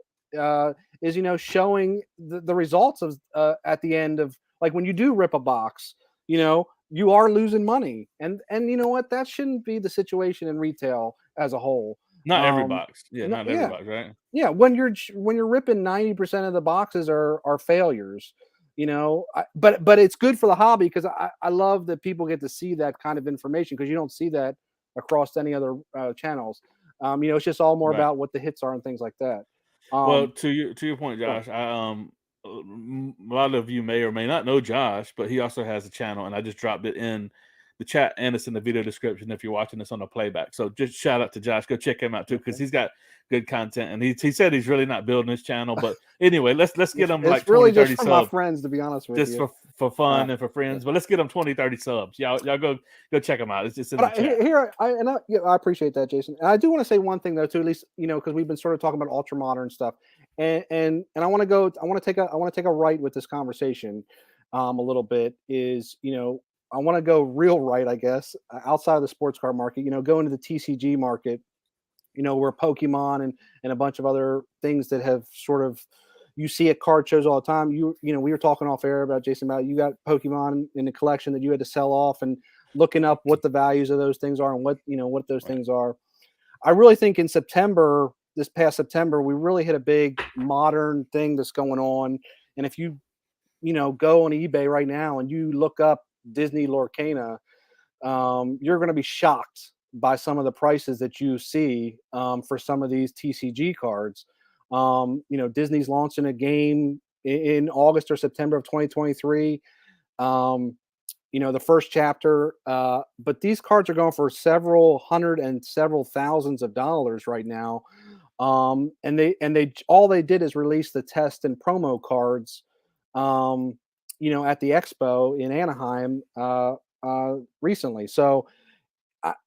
is showing the results of at the end of, like, when you do rip a box, you are losing money, and you know what, that shouldn't be the situation in retail as a whole. Not every um box. Yeah, no, not every yeah, box, right? yeah, when you're ripping 90% of the boxes are failures, but it's good for the hobby because I love that people get to see that kind of information, because you don't see that across any other channels. It's just all more Right. about what the hits are and things like that. Well, um to your point, go ahead. Josh, a lot of you may or may not know Josh, but he also has a channel, and I just dropped it in the chat, and it's in the video description if you're watching this on the playback. So just shout out to Josh. Go check him out too, because Okay. he's got good content, and he said he's really not building his channel, but anyway, let's get him It's like 20, really just 30 for my subs friends, to be honest with just you. for uh fun and for friends. But let's get them 20, 30 subs. Y'all go check them out. It's just in the But chat. I appreciate that, Jason. And I do want to say one thing though, too, at least because we've been sort of talking about ultra modern stuff, and I want to go. I want to take a right with this conversation, a little bit. Is I want to go real right, I guess, outside of the sports car market. Go into the TCG market. Where Pokemon and a bunch of other things that have sort of, you see at card shows all the time. We were talking off air about, Jason, about you got Pokemon in the collection that you had to sell off, and looking up what the values of those things are and what those Right. things are. I really think in September, this past September, we really hit a big modern thing that's going on. And if go on eBay right now and you look up Disney Lorcana, you're going to be shocked by some of the prices that you see for some of these TCG cards. Disney's launching a game in August or September of 2023. The first chapter, but these cards are going for several hundred and several thousands of dollars right now. And they all they did is release the test and promo cards, at the expo in Anaheim recently. So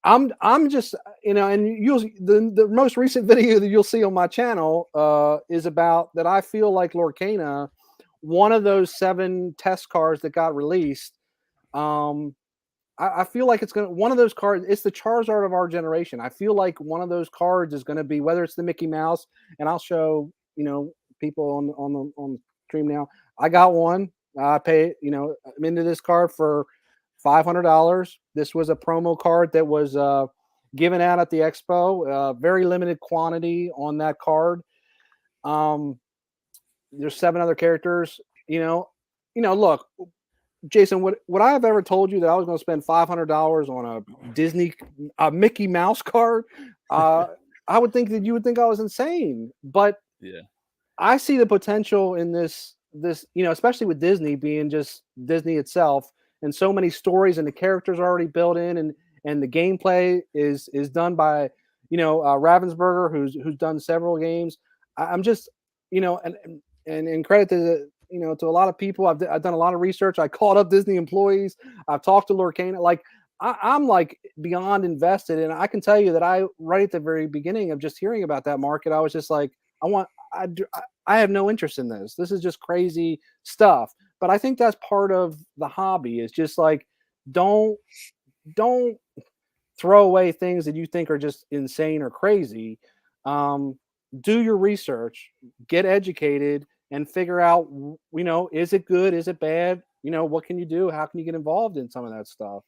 I'm just, and the most recent video that you'll see on my channel is about that. I feel like Lorcana, one of those 7 test cards that got released. I feel like it's gonna one of those cards. It's the Charizard of our generation. I feel like one of those cards is going to be, whether it's the Mickey Mouse, and I'll show people on the stream now. I got one. I pay. I'm into this card for $500. This was a promo card that was given out at the expo. Very limited quantity on that card. Um, there's 7 other characters. Look, Jason, would I have ever told you that I was going to spend $500 on a Mickey Mouse card? Uh, I would think that you would think I was insane, but Yeah. I see the potential in this, especially with Disney being just Disney itself, and so many stories and the characters are already built in, and the gameplay is done by Ravensburger, who's done several games. I'm just and credit to to a lot of people. I've done a lot of research. I called up Disney employees. I've talked to Lorcana. Like I'm like beyond invested, and I can tell you that I right at the very beginning of just hearing about that market, I was just like, I want I have no interest in this. This is just crazy stuff. But I think that's part of the hobby. Is just like don't don't throw away things that you think are just insane or crazy. Um, do your research, get educated, and figure out is it good, is it bad? What can you do? How can you get involved in some of that stuff?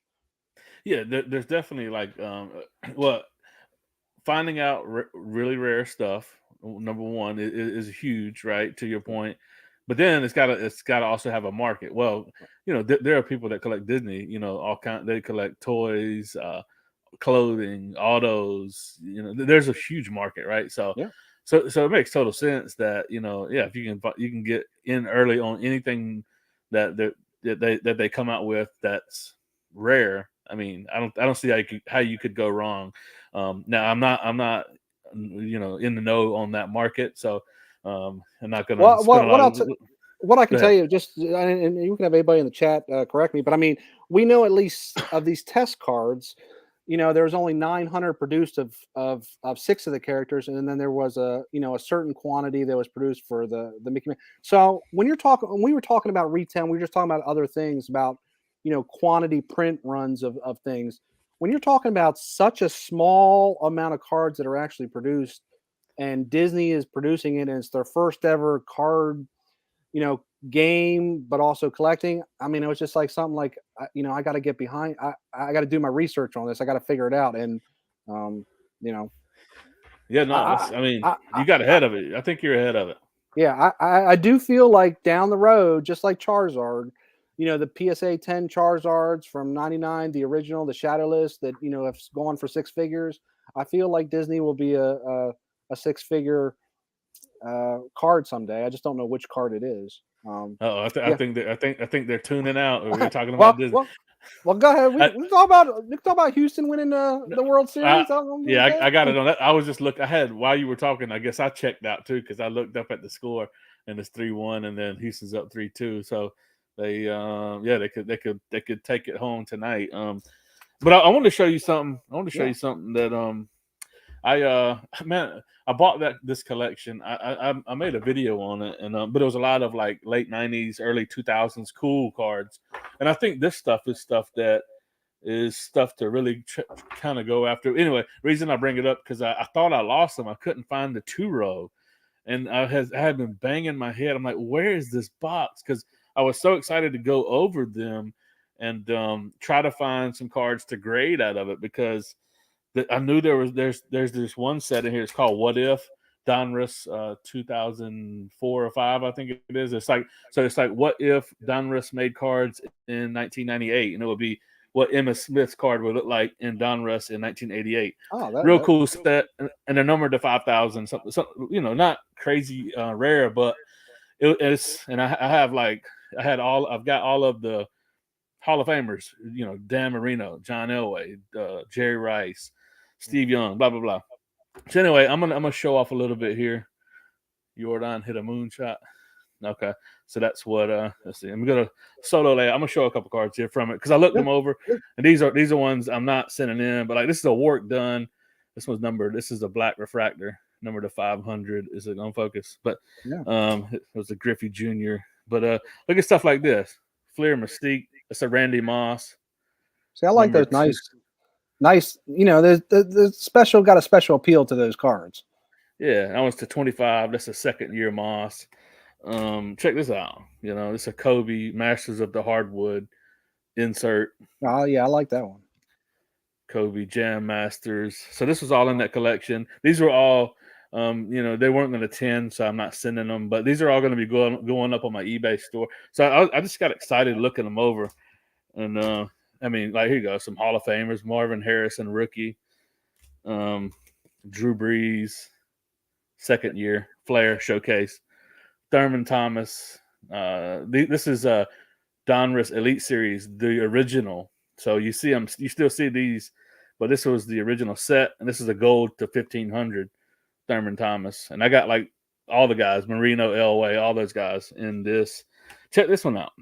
Yeah, there's definitely like well, finding out really rare stuff. Number one is huge, right? To your point, but then it's gotta also have a market. Well, there are people that collect Disney. All kind. They collect toys, clothing, autos. There's a huge market, right? So, Yeah. so it makes total sense that yeah, if you can get in early on anything that they come out with that's rare. I mean, I don't see how you could go wrong. Now I'm not in the know on that market, so I'm not gonna What spend a what lot what of. I'll what I Go can tell ahead. you, just and you can have anybody in the chat correct me, but I mean, we know at least of these test cards, there was only 900 produced of 6 of the characters, and then there was a certain quantity that was produced for the Mickey Mouse. So when we were talking about retail, we were just talking about other things about quantity print runs of things. When you're talking about such a small amount of cards that are actually produced, and Disney is producing it, and it's their first ever card, game, but also collecting. I mean, it was just like something like, I got to get behind. I got to do my research on this. I got to figure it out. And, um, you know, Yeah, I, no, I, that's. I mean, I, you got I ahead of it. I think you're ahead of it. yeah, I do feel like down the road, just like Charizard, the PSA 10 Charizards from 99, the original, the Shadowless that, have gone for 6 figures. I feel like Disney will be a 6 figure card someday. I just don't know which card it is. Oh, I Yeah. think I think they're tuning out. Or we're talking about well, this. well, well. Go ahead. We, I, we talk about Houston winning the World I, Series. I don't know yeah, what I got it on that. I was just look. I had while you were talking. I guess I checked out too because I looked up at the score and it's 3-1, and then Houston's up 3-2. So they, yeah, they could take it home tonight. But I want to show you something. I want to show Yeah. you something that I man, I bought this collection. I made a video on it, and but it was a lot of like late '90s, early 2000s cool cards, and I think this stuff is stuff that is stuff to really kind of go after. Anyway, reason I bring it up because I thought I lost them. I couldn't find the 2 row, and I had been banging my head. I'm like, where is this box? Because I was so excited to go over them and try to find some cards to grade out of it because I knew there's this one set in here. It's called What If Donruss 2004 or five, I think it is. It's like what if Donruss made cards in 1998, and it would be what Emma Smith's card would look like in Donruss in 1988. Oh, Real cool set, and they're numbered to 5,000. Something, not crazy rare, but it's and I have like I've got all of the Hall of Famers, Dan Marino, John Elway, Jerry Rice, Steve Young, blah blah blah. So anyway, I'm gonna show off a little bit here. Jordan hit a moonshot. Okay, so that's what. Let's see. I'm gonna solo layout. I'm gonna show a couple cards here from it because I looked yeah, them over, yeah, and these are ones I'm not sending in, but like this is a work done. This one's numbered. This is a black refractor, number to 500. Is it on focus? But yeah. it was a Griffey Jr. But look at stuff like this. Flair Mystique. It's a Randy Moss, See, I like number those two. nice. There's the special got a special appeal to those cards. Yeah, that one's to 25. That's a second year Moss. Check this out. It's a Kobe Masters of the Hardwood insert. Oh yeah, I like that one. Kobe Jam Masters. So this was all in that collection. These were all, they weren't going to 10, so I'm not sending them. But these are all going to be going up on my eBay store. So I just got excited looking them over. And like here you go, some Hall of Famers: Marvin Harrison, rookie, Drew Brees, second year, Flair showcase, Thurman Thomas. This is Donruss Elite Series, the original. So you see them, you still see these, but this was the original set, and this is a gold to 1500 Thurman Thomas. And I got like all the guys, Marino, Elway, all those guys in this. Check this one out.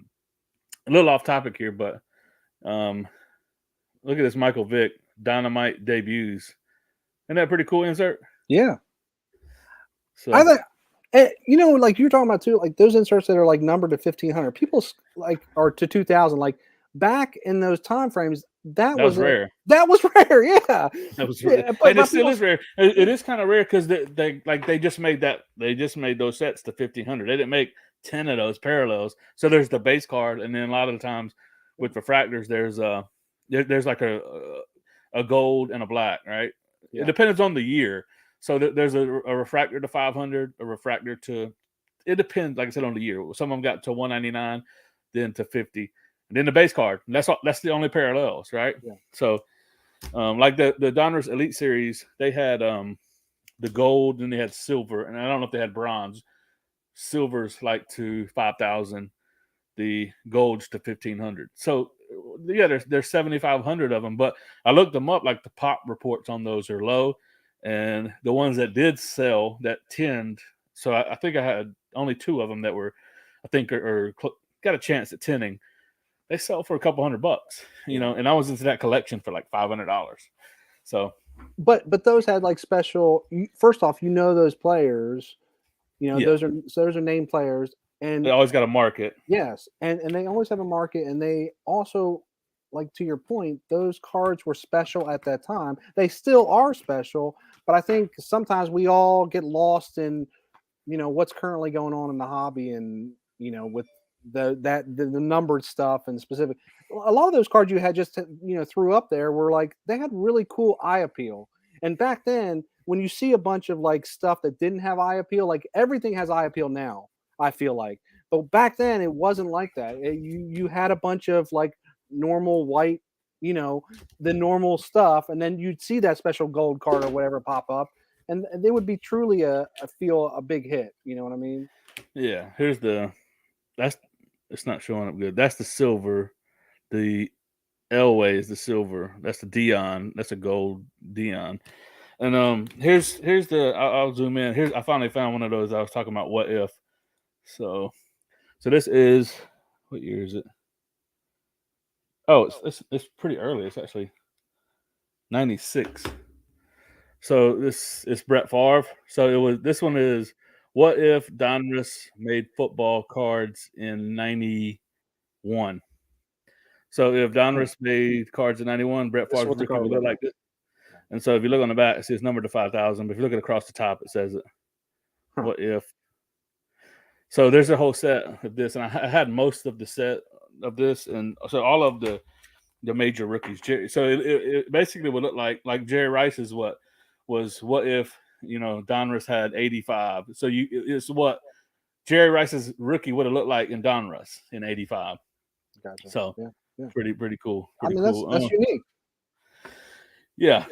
A little off topic here, but look at this Michael Vick Dynamite debuts. Isn't that a pretty cool insert? Yeah. So I think, like you're talking about too, like those inserts that are like numbered to 1500, people like, or to 2000, like back in those time frames, that was rare. That was rare, yeah. That was rare. Yeah, and it still is rare. It is kind of rare because they just made those sets to 1500. They didn't make 10 of those parallels. So there's the base card, and then a lot of the times with refractors, there's like a gold and a black, right? Yeah. It depends on the year. So there's a refractor to 500, a refractor to, it depends, like I said, on the year. Some of them got to 199, then to 50, and then the base card. And that's the only parallels, right? Yeah. So, like the Donruss Elite Series, they had the gold and they had silver, and I don't know if they had bronze. Silver's like to 5,000, the gold's to 1,500. So yeah, there's 7,500 of them, but I looked them up. Like the pop reports on those are low. And the ones that did sell that tinned, so I think I had only 2 of them that were, I think, got a chance at tinning. They sell for a couple $100, and I was into that collection for like $500. So, but those had like special. First off, those players, yeah. those are named players, and they always got a market. Yes, and they always have a market, and they also, like to your point, those cards were special at that time. They still are special, but I think sometimes we all get lost in, what's currently going on in the hobby, and with the numbered stuff and specific. A lot of those cards you had just threw up there were like they had really cool eye appeal. And back then, when you see a bunch of like stuff that didn't have eye appeal, like everything has eye appeal now, I feel like. But back then, it wasn't like that. You had a bunch of like normal white, the normal stuff, and then you'd see that special gold card or whatever pop up, and they would be truly a big hit. You know what I mean? Yeah. It's not showing up good. That's the silver. The Elway is the silver. That's the Dion. That's a gold Dion. And here's the. I'll zoom in. I finally found one of those. I was talking about what if. So this is, what year is it? Oh, it's pretty early. It's actually 96. So this is Brett Favre. So this one is, what if Donruss made football cards in 91? So if Donruss made cards in 91, Brett Favre's rookie would look like this. And so if you look on the back, it says number to 5,000. But if you look at across the top, it says it. What if? So there's a whole set of this, and I had most of the set of this, and so all of the major rookies. So it basically would look like Jerry Rice's what if Donruss had 85. So it's what Jerry Rice's rookie would have looked like in Donruss in 85. Gotcha. So yeah. pretty cool. Pretty cool. That's unique. Yeah.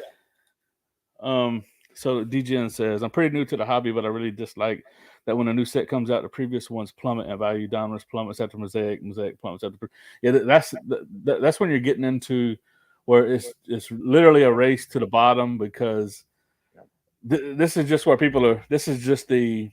So DGN says, I'm pretty new to the hobby, but I really dislike that when a new set comes out, the previous ones plummet in value. Donruss plummets after Mosaic plummets after. Yeah, that's when you're getting into where it's literally a race to the bottom, because this is just where people are. This is just the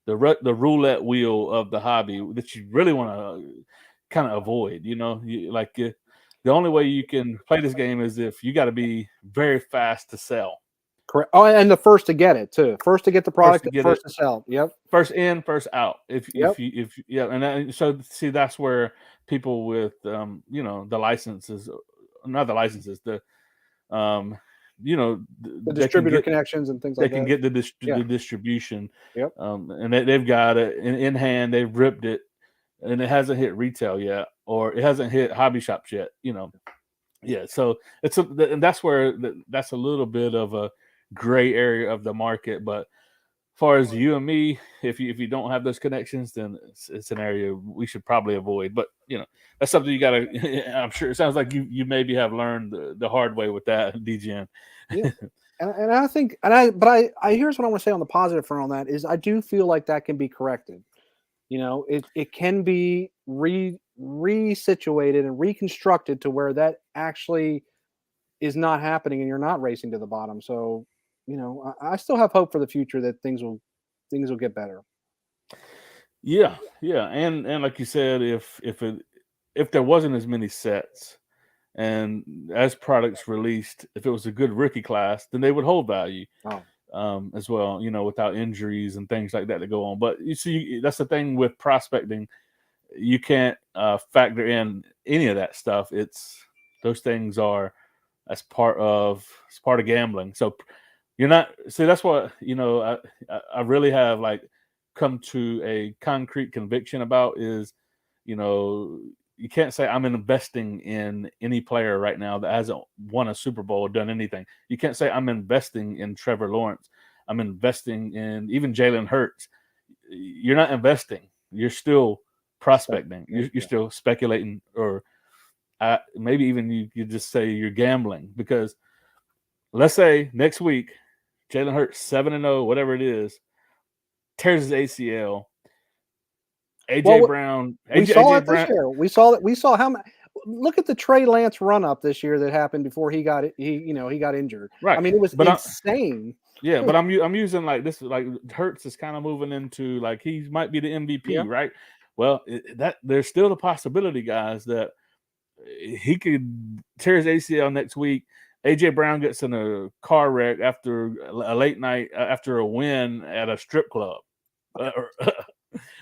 roulette wheel of the hobby that you really want to kind of avoid. The only way you can play this game is if you got to be very fast to sell. Correct. Oh, and the first to get it too. First to get the product, first to sell. Yep. First in, first out. So see, that's where people with the licenses, not the licenses, the distributor connections and things like that. They can get the distribution. Yep. And they've got it in hand. They've ripped it, and it hasn't hit retail yet, or it hasn't hit hobby shops yet. Yeah, so and that's where that's a little bit of a gray area of the market. But as far as you and me, if you don't have those connections, then it's an area we should probably avoid. But that's something you gotta. I'm sure it sounds like you maybe have learned the hard way with that, DGN. Yeah. And I think, but I here's what I want to say on the positive front on that is I do feel like that can be corrected. It can be resituated and reconstructed to where that actually is not happening and you're not racing to the bottom. So, I still have hope for the future that things will get better. Yeah, yeah, and like you said, if there wasn't as many sets, and as products released, if it was a good rookie class, then they would hold value Oh, as well. Without injuries and things like that to go on. But you see, that's the thing with prospecting. You can't factor in any of that stuff. Those things are it's part of gambling. So you're not see that's what I really have like come to a concrete conviction about is you know you can't say I'm investing in any player right now that hasn't won a Super Bowl or done anything. You can't say I'm investing in Trevor Lawrence. I'm investing in even Jalen Hurts. You're not investing. You're still prospecting. You're yeah. still speculating, or maybe even you just say you're gambling because let's say next week Jalen Hurts 7-0, whatever it is, tears his ACL. AJ Well, Brown, we AJ saw AJ it this Brown, year. We saw how much. Look at the Trey Lance run up this year that happened before he got injured. I right? mean, it was But insane. I'm using like this like Hurts is kind of moving into like he might be the MVP, Yeah, right? Well, that there's still the possibility, guys, that he could tear his ACL next week. AJ Brown gets in a car wreck after a late night after a win at a strip club.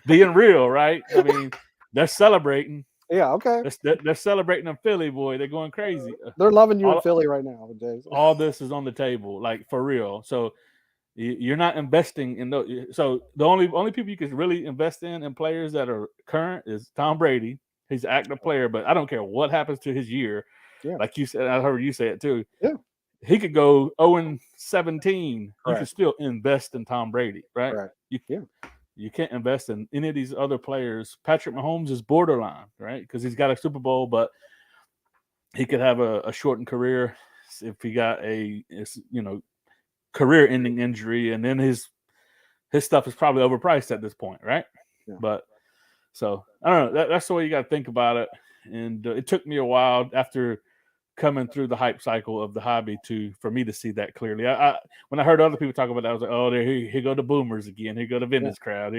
Being real, right? I mean, they're celebrating. yeah, okay. They're celebrating in Philly, boy. They're going crazy. They're loving you in All Philly right now, Jason. all this is on the table, like for real. So you're not investing in those. So the only people you can really invest in players that are current is Tom Brady. He's an active player, but I don't care what happens to his year. Yeah, Like you said, I heard you say it too. yeah, He could go 0-17. You can correct, still invest in Tom Brady, right? correct. You Yeah, you can't invest in any of these other players. Patrick Mahomes is borderline, right? Because he's got a Super Bowl, but he could have a shortened career if he got career-ending injury, and then his stuff is probably overpriced at this point, right? yeah. But so I don't know. That's the way you got to think about it. And it took me a while after coming through the hype cycle of the hobby for me to see that clearly. When I heard other people talk about that, I was like, oh, here go the boomers again. Here go the Yeah. vintage crowd.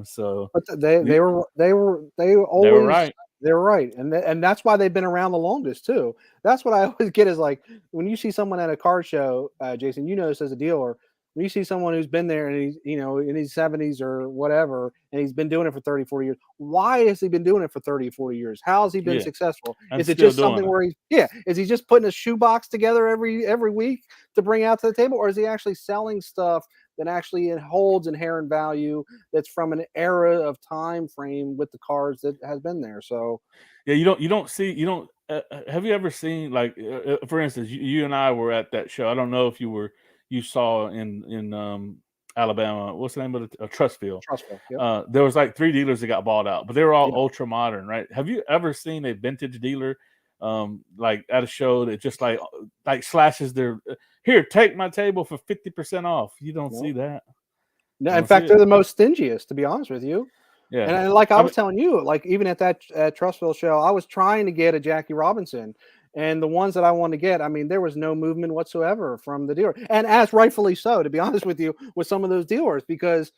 So But they they were always right. they're right, and that's why they've been around the longest too. That's what I always get is like when you see someone at a car show, Jason, you notice as a dealer, when you see someone who's been there and he's in his 70s or whatever, and he's been doing it for 30, 40 years. Why has he been doing it for 30, 40 years? How has he been Yeah. successful? I'm Is it still just doing something it. where is he just putting a shoebox together every week to bring out to the table, or is he actually selling stuff that actually it holds inherent value that's from an era of time frame with the cars that has been there. So Yeah, you don't have you ever seen like for instance you and I were at that show. I don't know if you saw in Alabama. What's the name of the Trustville? Trustville, yep, There was like 3 dealers that got bought out, but they were all yeah, ultra modern, right? Have you ever seen a vintage dealer like at a show that just like slashes their here, take my table for 50% off? You don't see no, that. no. You In don't see fact, they're it. the most stingiest, to be honest with you. Yeah. And like I I was mean, telling you, like even at that Trustville show, I was trying to get a Jackie Robinson, and the ones that I wanted to get, I mean, there was no movement whatsoever from the dealer, and as rightfully so, to be honest with you, with some of those dealers, because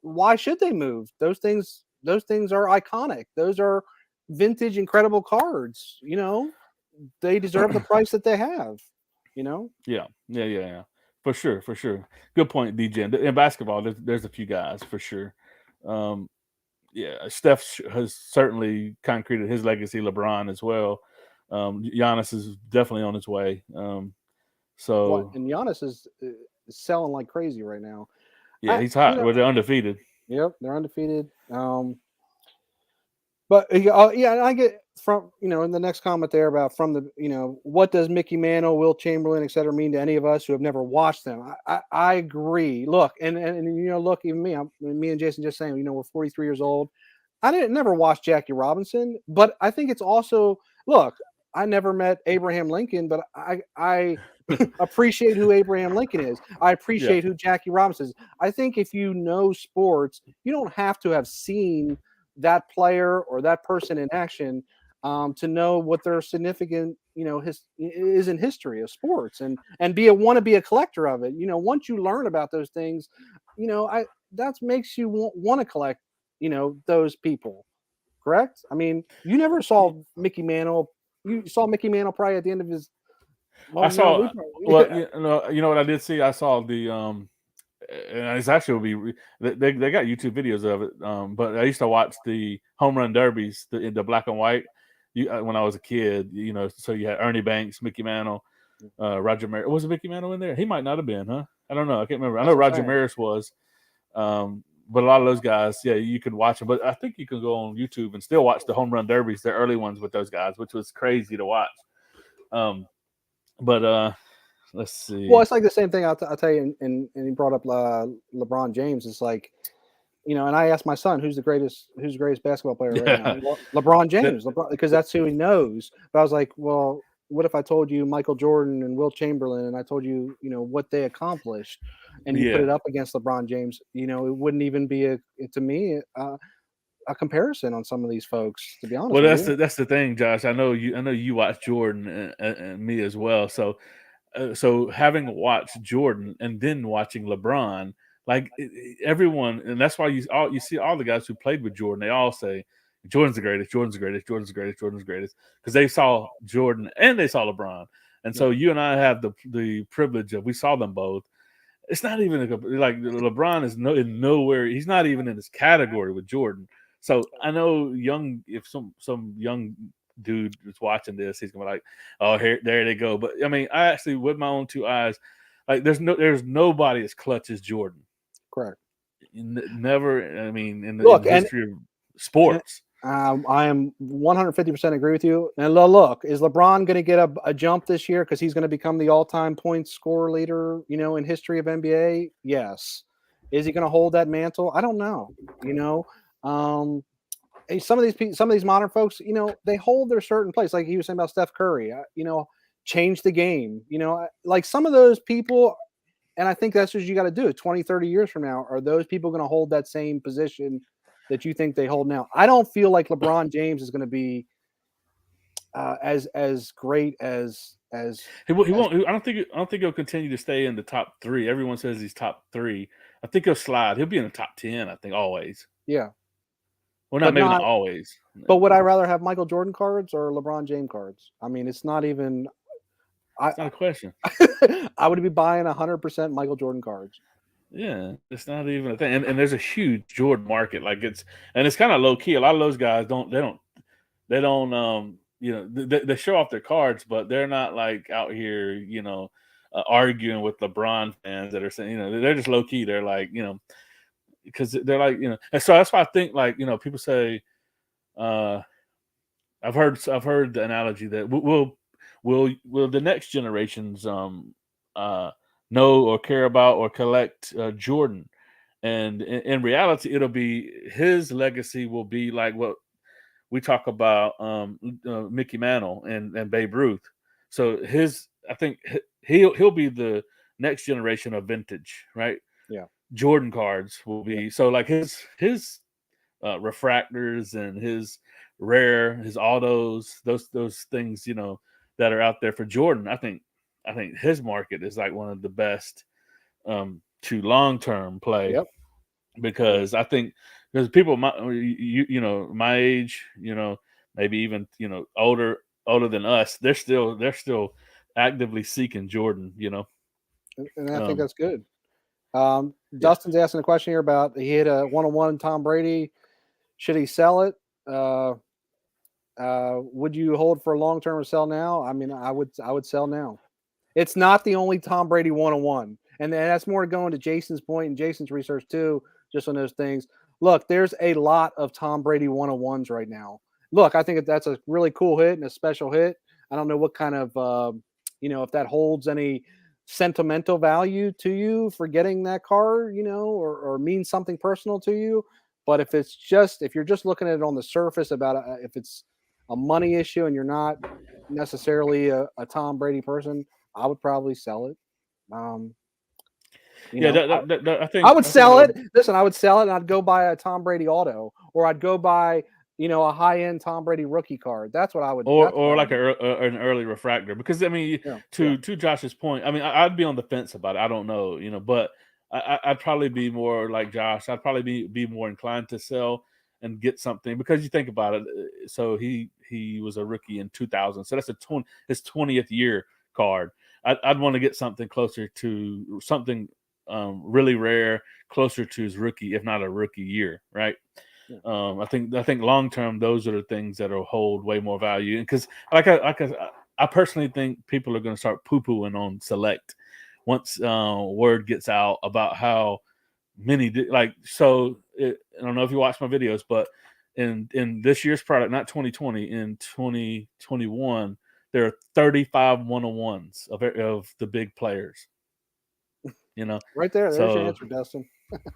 why should they move? Those things are iconic. Those are vintage, incredible cards. They deserve the price that they have. You know, yeah. For sure, for sure. Good point, DJ. In basketball, there's a few guys for sure. Um, yeah, Steph has certainly concreted his legacy. LeBron as well. Giannis is definitely on his way. what? So And Giannis is selling like crazy right now. yeah, I, he's you hot. know, Well, they're undefeated. yep, they're undefeated. But yeah, and I get from in the next comment there about from the what does Mickey Mantle, Will Chamberlain, et cetera mean to any of us who have never watched them? I agree. Look, and look, even me and Jason just saying, we're 43 years old. I didn't never watch Jackie Robinson, but I think it's also look. I never met Abraham Lincoln, but I appreciate who Abraham Lincoln is. I Yeah. appreciate who Jackie Robinson is. I think if you know sports, you don't have to have seen that player or that person in action to know what their significant, is in history of sports and want to be a collector of it. Once you learn about those things, I that makes you want to collect, those people. Correct? I mean, you never saw Mickey Mantle. You saw Mickey Mantle probably at the end of his. I Well, we saw. probably, Well, yeah, you know what I did see. I saw the and it's actually will be they got YouTube videos of it. But I used to watch the home run derbies, the black and white. When I was a kid, so you had Ernie Banks, Mickey Mantle, Roger Maris. Was it Mickey Mantle in there? He might not have been, huh? I don't know. I can't remember. I know that's what I'm Roger saying. Maris was. But a lot of those guys, yeah, you could watch them. But I think you can go on YouTube and still watch the home run derbies, the early ones with those guys, which was crazy to watch. Um, but let's Well, see. it's like the same thing. I'll tell you. And he brought up LeBron James. It's like and I asked my son, who's the greatest basketball player right now? Yeah, Well, LeBron that, James, because that's who he knows. But I was like, well, what if I told you Michael Jordan and Will Chamberlain, and I told you, what they accomplished, and you put it yeah. up against LeBron James, it wouldn't even be to me a comparison on some of these folks. To be honest Well, with you, that's the thing, Josh. I know you watch Jordan and me as well. So so having watched Jordan and then watching LeBron, like everyone, and that's why you see all the guys who played with Jordan. They all say Jordan's the greatest, Jordan's the greatest, Jordan's the greatest, Jordan's the greatest, because they saw Jordan and they saw LeBron. And yeah, so you and I have the privilege of we saw them both. It's not even like LeBron is in nowhere. He's not even in his category with Jordan. So I know if some young dude is watching this, he's gonna be like, "Oh, here, there they go." But I mean, I actually, with my own two eyes, like there's nobody as clutch as Jordan. correct. Never. I mean, in Look, the history of and sports. I am 150% agree with you. And look, is LeBron going to get a jump this year because he's going to become the all-time point scorer leader, in history of NBA? Yes. Is he going to hold that mantle? I don't know. Um, some of these modern folks, they hold their certain place. Like he was saying about Steph Curry, change the game. Like some of those people, and I think that's what you got to do 20, 30 years from now. Are those people going to hold that same position that you think they hold now? I don't feel like LeBron James is going to be as great He as won't. I don't think he'll continue to stay in the top three. Everyone says he's top three. I think he'll slide. He'll be in the top 10. I think always. yeah, Well, not but maybe not not. always. But would I rather have Michael Jordan cards or LeBron James cards? I mean, it's not even. I It's not a question. I would be buying 100% Michael Jordan cards. Yeah, it's not even a thing. And there's a huge Jordan market. Like it's kind of low key. A lot of those guys they don't they show off their cards, but they're not like out here arguing with LeBron fans that are saying they're just low key. They're like because they're like and so that's why I think like people say uh I've heard the analogy that will the next generations know or care about or collect Jordan, and in reality it'll be his legacy will be like what we talk about Mickey Mantle and Babe Ruth. So his I think he'll be the next generation of vintage, right? Yeah, Jordan cards will yeah, be so like his refractors and his autos, those things, that are out there for Jordan. I think his market is like one of the best to long term play yep, yeah. because I think because people my my age, maybe even older than us, they're still actively seeking Jordan. And I think Um, that's good. yeah. Dustin's asking a question here about he hit a one-on-one Tom Brady. Should he sell it? Would you hold for a long term or sell now? I mean, I would sell now. It's not the only Tom Brady one-on-one, and that's more going to Jason's point and Jason's research too, just on those things. look, there's a lot of Tom Brady 101s right now. Look, I think that's a really cool hit and a special hit. I don't know what kind of, if that holds any sentimental value to you for getting that car, or means something personal to you. But if you're just looking at it on the surface about if it's a money issue and you're not necessarily a Tom Brady person, I would probably sell it. Um, you Yeah, know, I I think would sell it. Listen, I would sell it and I'd go buy a Tom Brady auto, or I'd go buy, a high-end Tom Brady rookie card. That's what or I like would do. an early refractor, because I mean, Yeah, yeah, to Josh's point, I mean, I'd be on the fence about it. I don't know, but I'd probably be more like Josh. I'd probably be more inclined to sell and get something, because you think about it. So he was a rookie in 2000, so that's his 20th year card. I'd want to get something closer to something really rare, closer to his rookie, if not a rookie year, right? yeah. I think long term, those are the things that'll hold way more value. Because I personally think people are going to start poo pooing on Select once word gets out about how many I don't know if you watch my videos, but in this year's product, not 2020, in 2021, there are 35 101s of the big players. You know, Right there. There's your so answer, Dustin.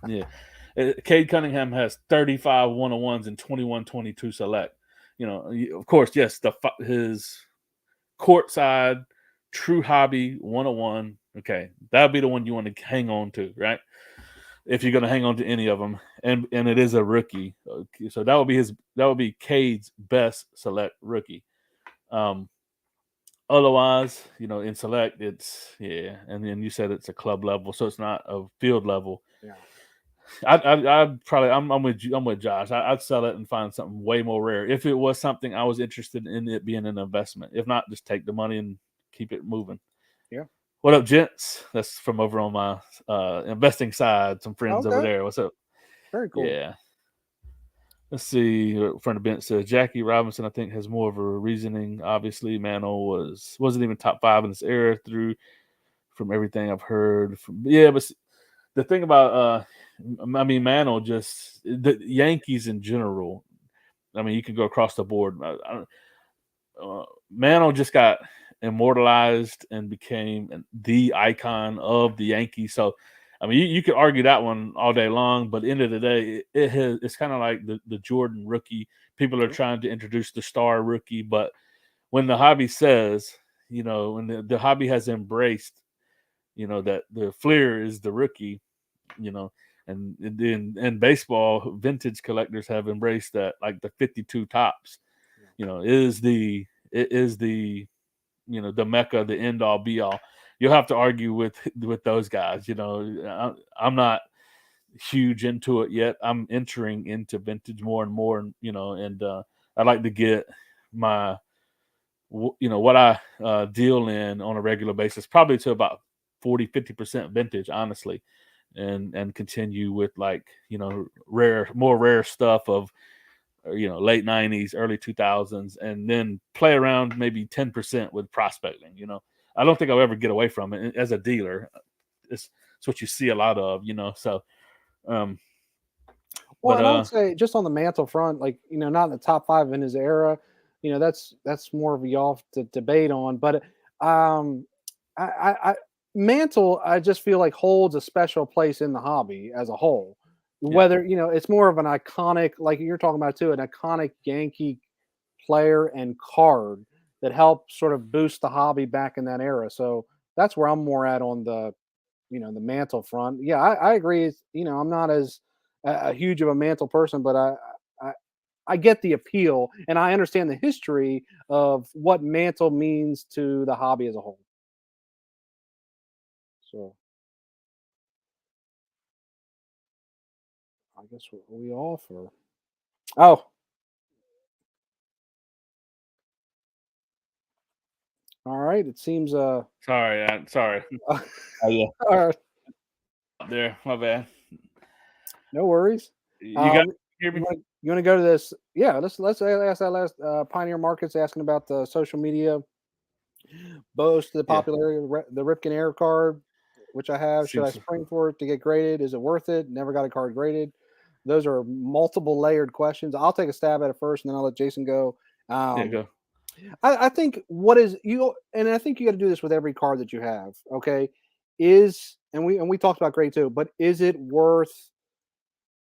yeah. Cade Cunningham has 35 101s and 21-22 select. Of course, yes, his courtside true hobby 101. Okay, that'll be the one you want to hang on to, right? If you're going to hang on to any of them, and it is a rookie, okay, so that would be Cade's best select rookie. Um, Otherwise, in select, it's and then you said it's a club level, so it's not a field level. Yeah. I'd probably I'm with you. I'm with Josh. I'd sell it and find something way more rare if it was something I was interested in it being an investment. If not, just take the money and keep it moving. Yeah. What up, gents? That's from over on my investing side. Some friends over Okay. there. What's up? Very cool. Yeah. Let's see. Friend of bench says Jackie Robinson, I think, has more of a reasoning. Obviously, Mano wasn't even top 5 in this era through from everything I've heard. But the thing about I mean, Mantle, just the Yankees in general. I mean, you can go across the board. Mantle just got immortalized and became the icon of the Yankees. So, I mean, you could argue that one all day long, but at the end of the day, it's kind of like the Jordan rookie. People are Yep. trying to introduce the star rookie, but when the hobby says, when the hobby has embraced, that the Fleer is the rookie, you know, and in baseball, vintage collectors have embraced that, like the 52 tops, Yeah. is the the mecca, the end all be all. You'll have to argue with those guys. I'm not huge into it yet. I'm entering into vintage more and more, and I like to get my what I deal in on a regular basis, probably to about 40-50% vintage, honestly, and continue with, like, more rare stuff of late 90s, early 2000s, and then play around maybe 10% with prospecting. I don't think I'll ever get away from it as a dealer. It's what you see a lot of, so um Well, but and I would say just on the Mantle front, like, not in the top 5 in his era, that's more of a y'all to debate on. But um, I Mantle, I just feel like holds a special place in the hobby as a whole. yeah. Whether it's more of an iconic, like you're talking about too, an iconic Yankee player and card that helped sort of boost the hobby back in that era. So that's where I'm more at on the Mantle front. Yeah, I agree. I'm not as a huge of a Mantle person, but I I get the appeal and I understand the history of what Mantle means to the hobby as a whole. So I guess we all for. Oh, all right. It seems Sorry. all Oh, yeah. right, There, my bad. no worries. You got hear You me? want to go to this? Yeah, let's ask that last Pioneer Markets asking about the social media boast the Yeah. popularity of the Ripken Air card, which I have. Should I Seems spring for it to get graded? Is it worth it? Never got a card graded. those are multiple layered questions. I'll take a stab at it first, and then I'll let Jason go. Yeah, Um, go. I think what is you, and I think you got to do this with every card that you have. Okay, is and we talked about grade two, but is it worth,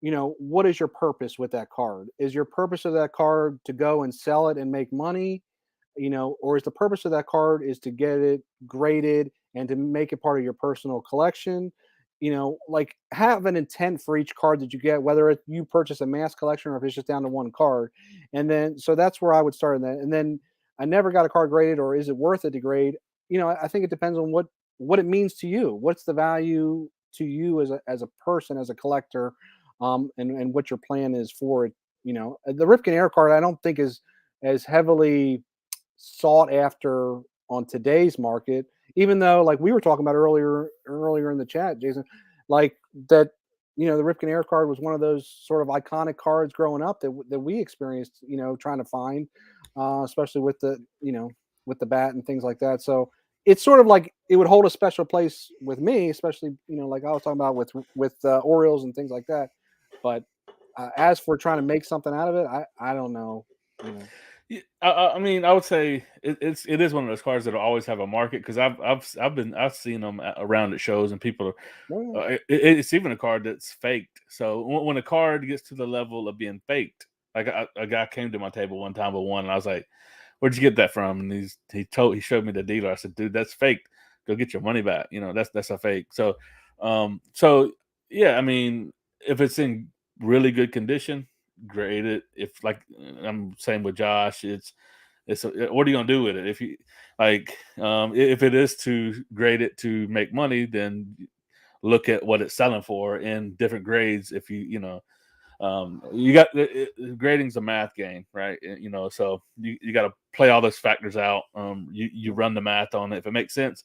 what is your purpose with that card? Is your purpose of that card to go and sell it and make money? Or is the purpose of that card is to get it graded and to make it part of your personal collection? Like have an intent for each card that you get, whether you purchase a mass collection or if it's just down to one card. And then, so that's where I would start in that. And then I never got a card graded, or is it worth it to grade? I think it depends on what it means to you. What's the value to you as a person, as a collector, and what your plan is for it. The Rifkin Air card, I don't think is as heavily sought after on today's market, even though, like we were talking about earlier in the chat, Jason, like that, the Rifkin Air card was one of those sort of iconic cards growing up that we experienced, trying to find, especially with the bat and things like that. So it's sort of like it would hold a special place with me, especially, like I was talking about with Orioles and things like that. But as for trying to make something out of it, I don't know. You know. Yeah, I mean, I would say it is one of those cars that will always have a market because I've seen them around at shows and people. Yeah. It's even a card that's faked. So when a card gets to the level of being faked, like a guy came to my table one time with one, and I was like, "Where'd you get that from?" And he showed me the dealer. I said, "Dude, that's faked. Go get your money back. That's a fake." So yeah, I mean, if it's in really good condition, grade it. If like I'm saying with Josh, what are you gonna do with it? If you like, if it is to grade it to make money, then look at what it's selling for in different grades. If you got grading's a math game, right? So you got to play all those factors out. You run the math on it if it makes sense.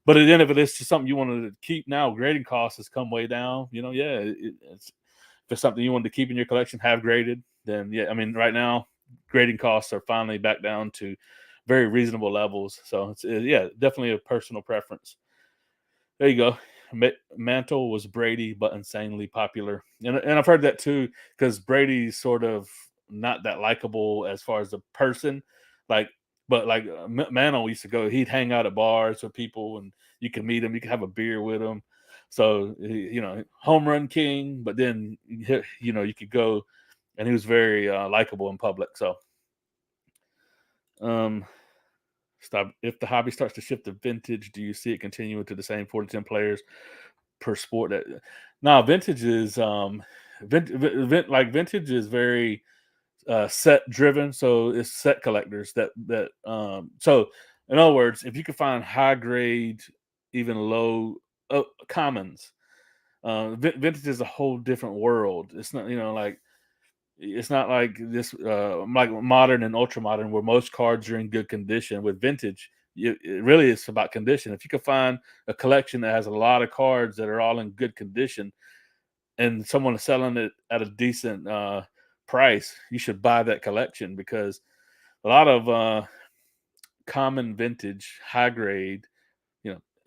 But then if it is just something you wanted to keep now, grading costs has come way down. Yeah, if it's something you wanted to keep in your collection, have graded, then yeah, I mean, right now grading costs are finally back down to very reasonable levels. So yeah, definitely a personal preference. There you go. Mantle was Brady, but insanely popular, and I've heard that too because Brady's sort of not that likable as far as a person, like. But like Mantle used to go, he'd hang out at bars with people, and you can meet him, you can have a beer with him. So home run king, but then you could go, and he was very likable in public. So um, stop. If the hobby starts to shift to vintage, do you see it continuing to the same 4 to 10 players per sport? Now vintage is like vintage is very set driven, so it's set collectors so in other words, if you can find high grade, even low commons, vintage is a whole different world. It's not like it's not like this like modern and ultra modern where most cards are in good condition. With vintage, it really is about condition. If you can find a collection that has a lot of cards that are all in good condition and someone is selling it at a decent price, you should buy that collection because a lot of common vintage, high grade,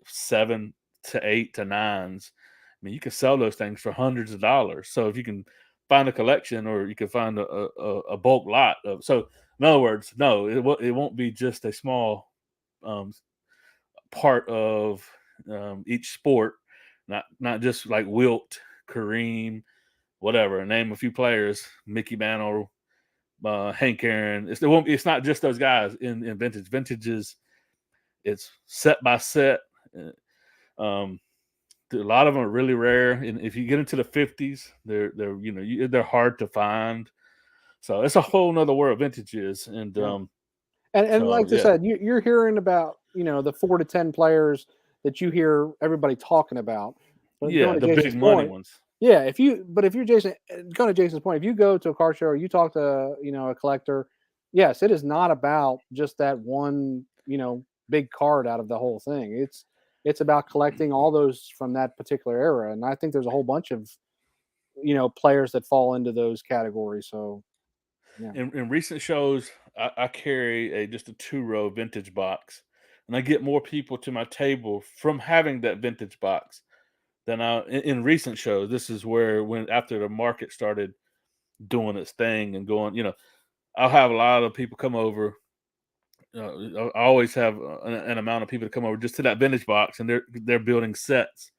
7 to 8 to 9s. I mean, you can sell those things for hundreds of dollars. So if you can find a collection, or you can find a bulk lot of. So in other words, no, it won't be just a small um, part of each sport. Not just like Wilt, Kareem, whatever. Name a few players: Mickey Mantle, Hank Aaron. It's not just those guys in vintage. Vintage is it's set by set. Um, a lot of them are really rare, and if you get into the 50s, they're hard to find. So it's a whole nother world. Vintage is, and Yeah. And so like I yeah, said, you're hearing about, the 4 to 10 players that you hear everybody talking about. But yeah, going to the big Jason's money point, ones. yeah, if you're Jason, going to Jason's point, if you go to a car show or you talk to, a collector, yes, it is not about just that one, big card out of the whole thing. It's about collecting all those from that particular era. And I think there's a whole bunch of, players that fall into those categories. So yeah. In recent shows, I carry just a 2-row vintage box, and I get more people to my table from having that vintage box Then in recent shows, this is where when after the market started doing its thing and going, I'll have a lot of people come over. I always have an amount of people to come over just to that vintage box, and they're building sets.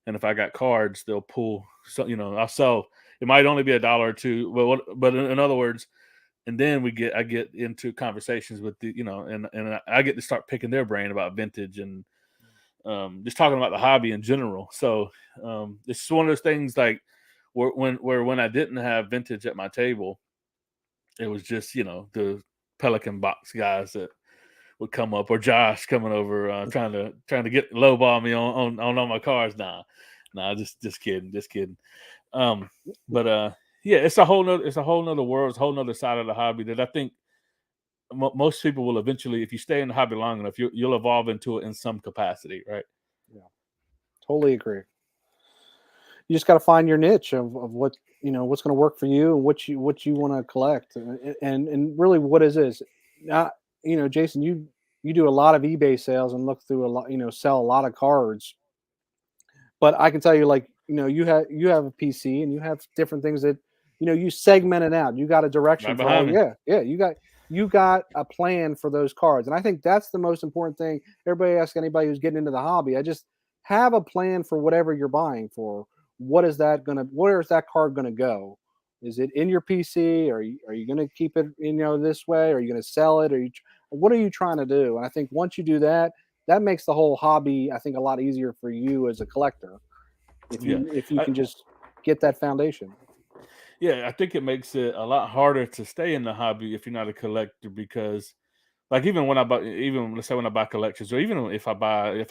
And if I got cards, they'll pull. So I'll sell. It might only be $1 or two, but in other words, and then I get into conversations with and I get to start picking their brain about vintage and just talking about the hobby in general. So it's one of those things like when I didn't have vintage at my table, it was just the Pelican box guys that would come up, or Josh coming over trying to get lowball me on all my cars. Nah, just kidding, just kidding. Um, but yeah, it's a whole nother world, it's a whole nother side of the hobby that I think most people will eventually, if you stay in the hobby long enough, you'll evolve into it in some capacity, right? Yeah, totally agree. You just got to find your niche of what what's going to work for you and what you want to collect, and really what is this. Not Jason, you do a lot of eBay sales and look through a lot, sell a lot of cards. But I can tell you, like, you have a PC and you have different things that you segment it out. You got a Right direction for all. behind me. Yeah. You got a plan for those cards, and I think that's the most important thing. Everybody ask anybody who's getting into the hobby. I just have a plan for whatever you're buying for. Where is that card gonna go? Is it in your PC? Are you gonna keep it this way? Are you gonna sell it? What are you trying to do? And I think once you do that, that makes the whole hobby, I think, a lot easier for you as a collector if Yeah. you I, can just get that foundation. yeah, I think it makes it a lot harder to stay in the hobby if you're not a collector because like even when I buy, even let's say when I buy collections, or even if I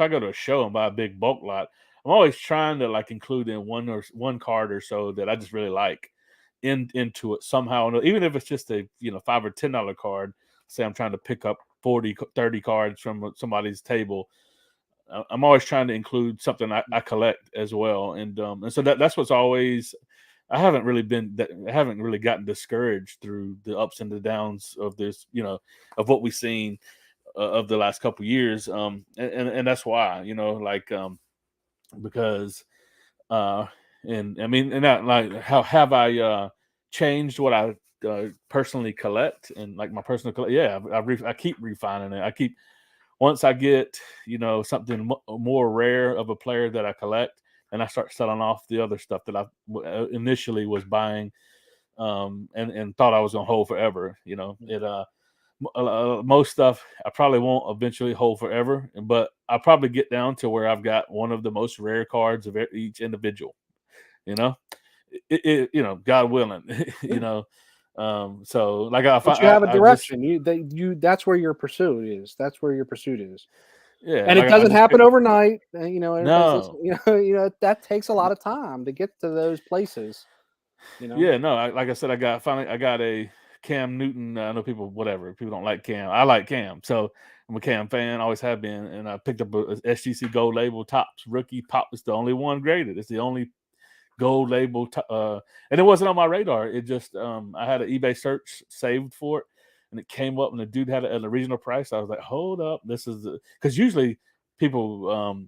go to a show and buy a big bulk lot, I'm always trying to like include in one card or so that I just really like into it somehow. Even if it's just a $5 or $10 card. Say I'm trying to pick up 40, 30 cards from somebody's table. I'm always trying to include something I collect as well, and so that's what's always. I haven't really gotten discouraged through the ups and the downs of this, of what we've seen of the last couple years. And that's why, because, uh, and I mean, and that like, how have I changed what I personally collect and like my personal collect? Yeah, I keep refining it. I keep once I get something more rare of a player that I collect, and I start selling off the other stuff that I initially was buying and thought I was gonna hold forever. Most stuff I probably won't eventually hold forever, but I'll probably get down to where I've got one of the most rare cards of each individual. You know, God willing. Yeah. So like I, But you I, have a I just direction. That's where your pursuit is. That's where your pursuit is. yeah, And it like I doesn't just happen pick overnight. Everybody's listening. no. That takes a lot of time to get to those places. You know. Yeah, no, like I said, I got a Cam Newton. I know people don't like Cam. I like Cam, so I'm a Cam fan. Always have been, and I picked up a SGC Gold Label Tops rookie pop. It's the only one graded. It's the only gold label, and it wasn't on my radar. It just I had an eBay search saved for it, and it came up, and the dude had it at a regional price. I was like, hold up, this is because usually people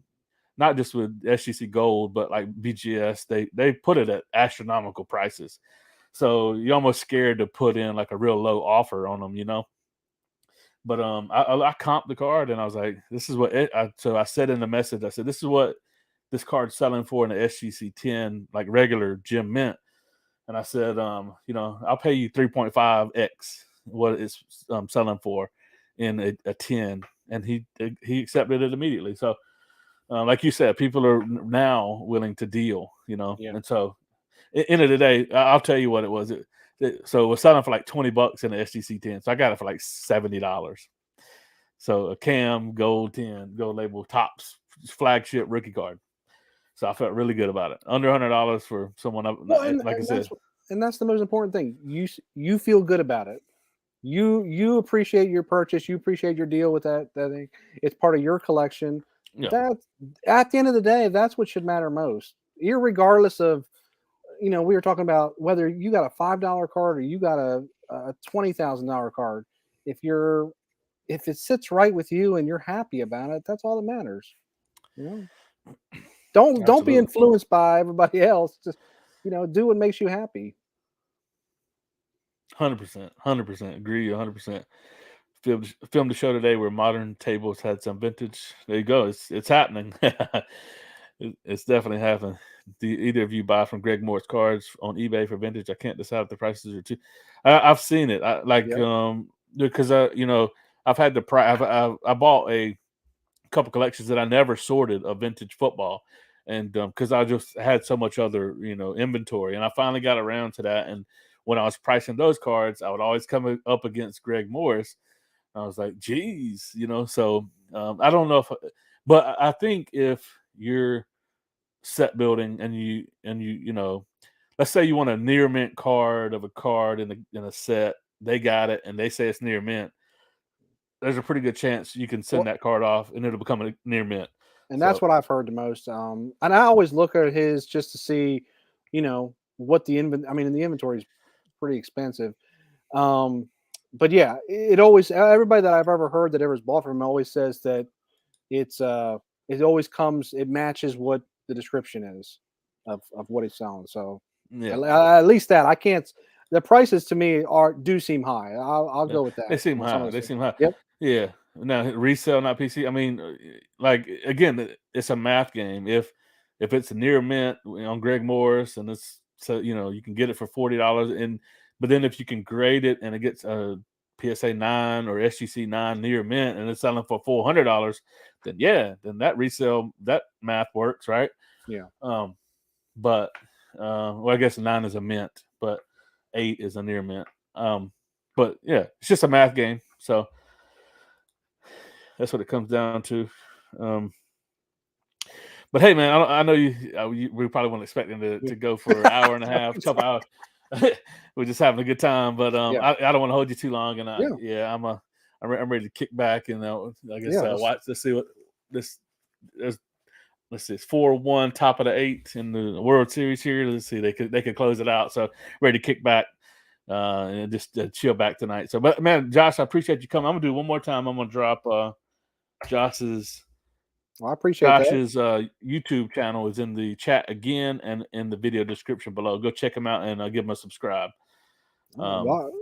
not just with SGC Gold, but like BGS, they put it at astronomical prices. So you're almost scared to put in like a real low offer on them. But I comped the card and I was like, this is so I said in the message, I said, this is what this card's selling for in the SGC 10, like regular Gem Mint. And I said, I'll pay you 3.5x what it's selling for in a 10. And he accepted it immediately. So like you said, people are now willing to deal, Yeah. and so end of the day, I'll tell you what it was. So it was selling for like $20 in the SGC 10. So I got it for like $70. So a Cam Gold 10, Gold Label Tops flagship rookie card. So I felt really good about it. Under $100 for someone up, Well, and, like I and said. that's the most important thing. You feel good about it. You appreciate your purchase. You appreciate your deal with that thing. It's part of your collection. Yeah, That at the end of the day, that's what should matter most. Irregardless of we were talking about whether you got a $5 card or you got a $20,000 card. If it sits right with you and you're happy about it, that's all that matters. You know. Don't be Absolutely. influenced by everybody else. Just do what makes you happy. 100%. 100%. Agree. 100%. Filmed a show today where modern tables had some vintage. There you go. It's happening. It's definitely happening. Do either of you buy from Greg Moore's cards on eBay for vintage? I can't decide if the prices are too. I've seen it. Yep. Because I've had the I bought a couple collections that I never sorted of vintage football, and because I just had so much other inventory, and I finally got around to that. And when I was pricing those cards, I would always come up against Greg Morris. I was like, geez, So I don't know but I think if you're set building and let's say you want a near mint card of a card in a set, they got it and they say it's near mint. There's a pretty good chance you can send Well, that card off and it'll become a near mint. and that's So what I've heard the most. And I always look at his just to see, what the I mean, the inventory is pretty expensive. Um, but yeah, it always everybody that I've ever heard that ever bought from him always says that it's it always it matches what the description is of what it's selling. So yeah, at least that I can't. The prices to me do seem high. I'll yeah, go with they that seem on some high. of They this. seem high. Yep. Yeah. Now resale, not PC. I mean, like again, it's a math game. If it's a near mint on Greg Morris and it's so you can get it for $40 but then if you can grade it and it gets a PSA 9 or SGC 9 near mint and it's selling for $400, then that resale that math works, right? Yeah. But well, I guess 9 is a mint, but 8 is a near mint. But yeah, it's just a math game. So that's what it comes down to. But hey, man, I know we probably weren't expecting to go for an hour and a half, couple hours. We're just having a good time, but Yeah. I don't want to hold you too long. And Yeah. I'm ready to kick back and I guess Yeah. watch. Let's see what this. Let's see, it's 4-1, top of the 8 in the World Series here. Let's see, they could close it out. So ready to kick back and just chill back tonight. So, but man, Josh, I appreciate you coming. I'm gonna do one more time. I'm gonna drop Josh's Well, I appreciate that. YouTube channel is in the chat again and in the video description below. Go check him out and give him a subscribe. Well,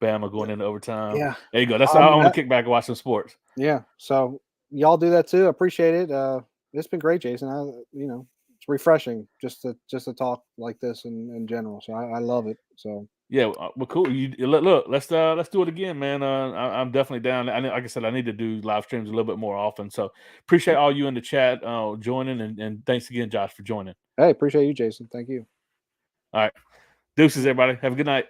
Bama going into overtime. yeah. There you go. That's how I want to kick back and watch some sports. Yeah. So y'all do that too. Appreciate it. It's been great, Jason. It's refreshing just to talk like this in general. So I love it. So yeah, well, cool. Look, let's do it again, man. I'm definitely down. Like I said, I need to do live streams a little bit more often. So appreciate all you in the chat joining, and thanks again, Josh, for joining. hey, appreciate you, Jason. Thank you. All right, deuces, everybody. Have a good night.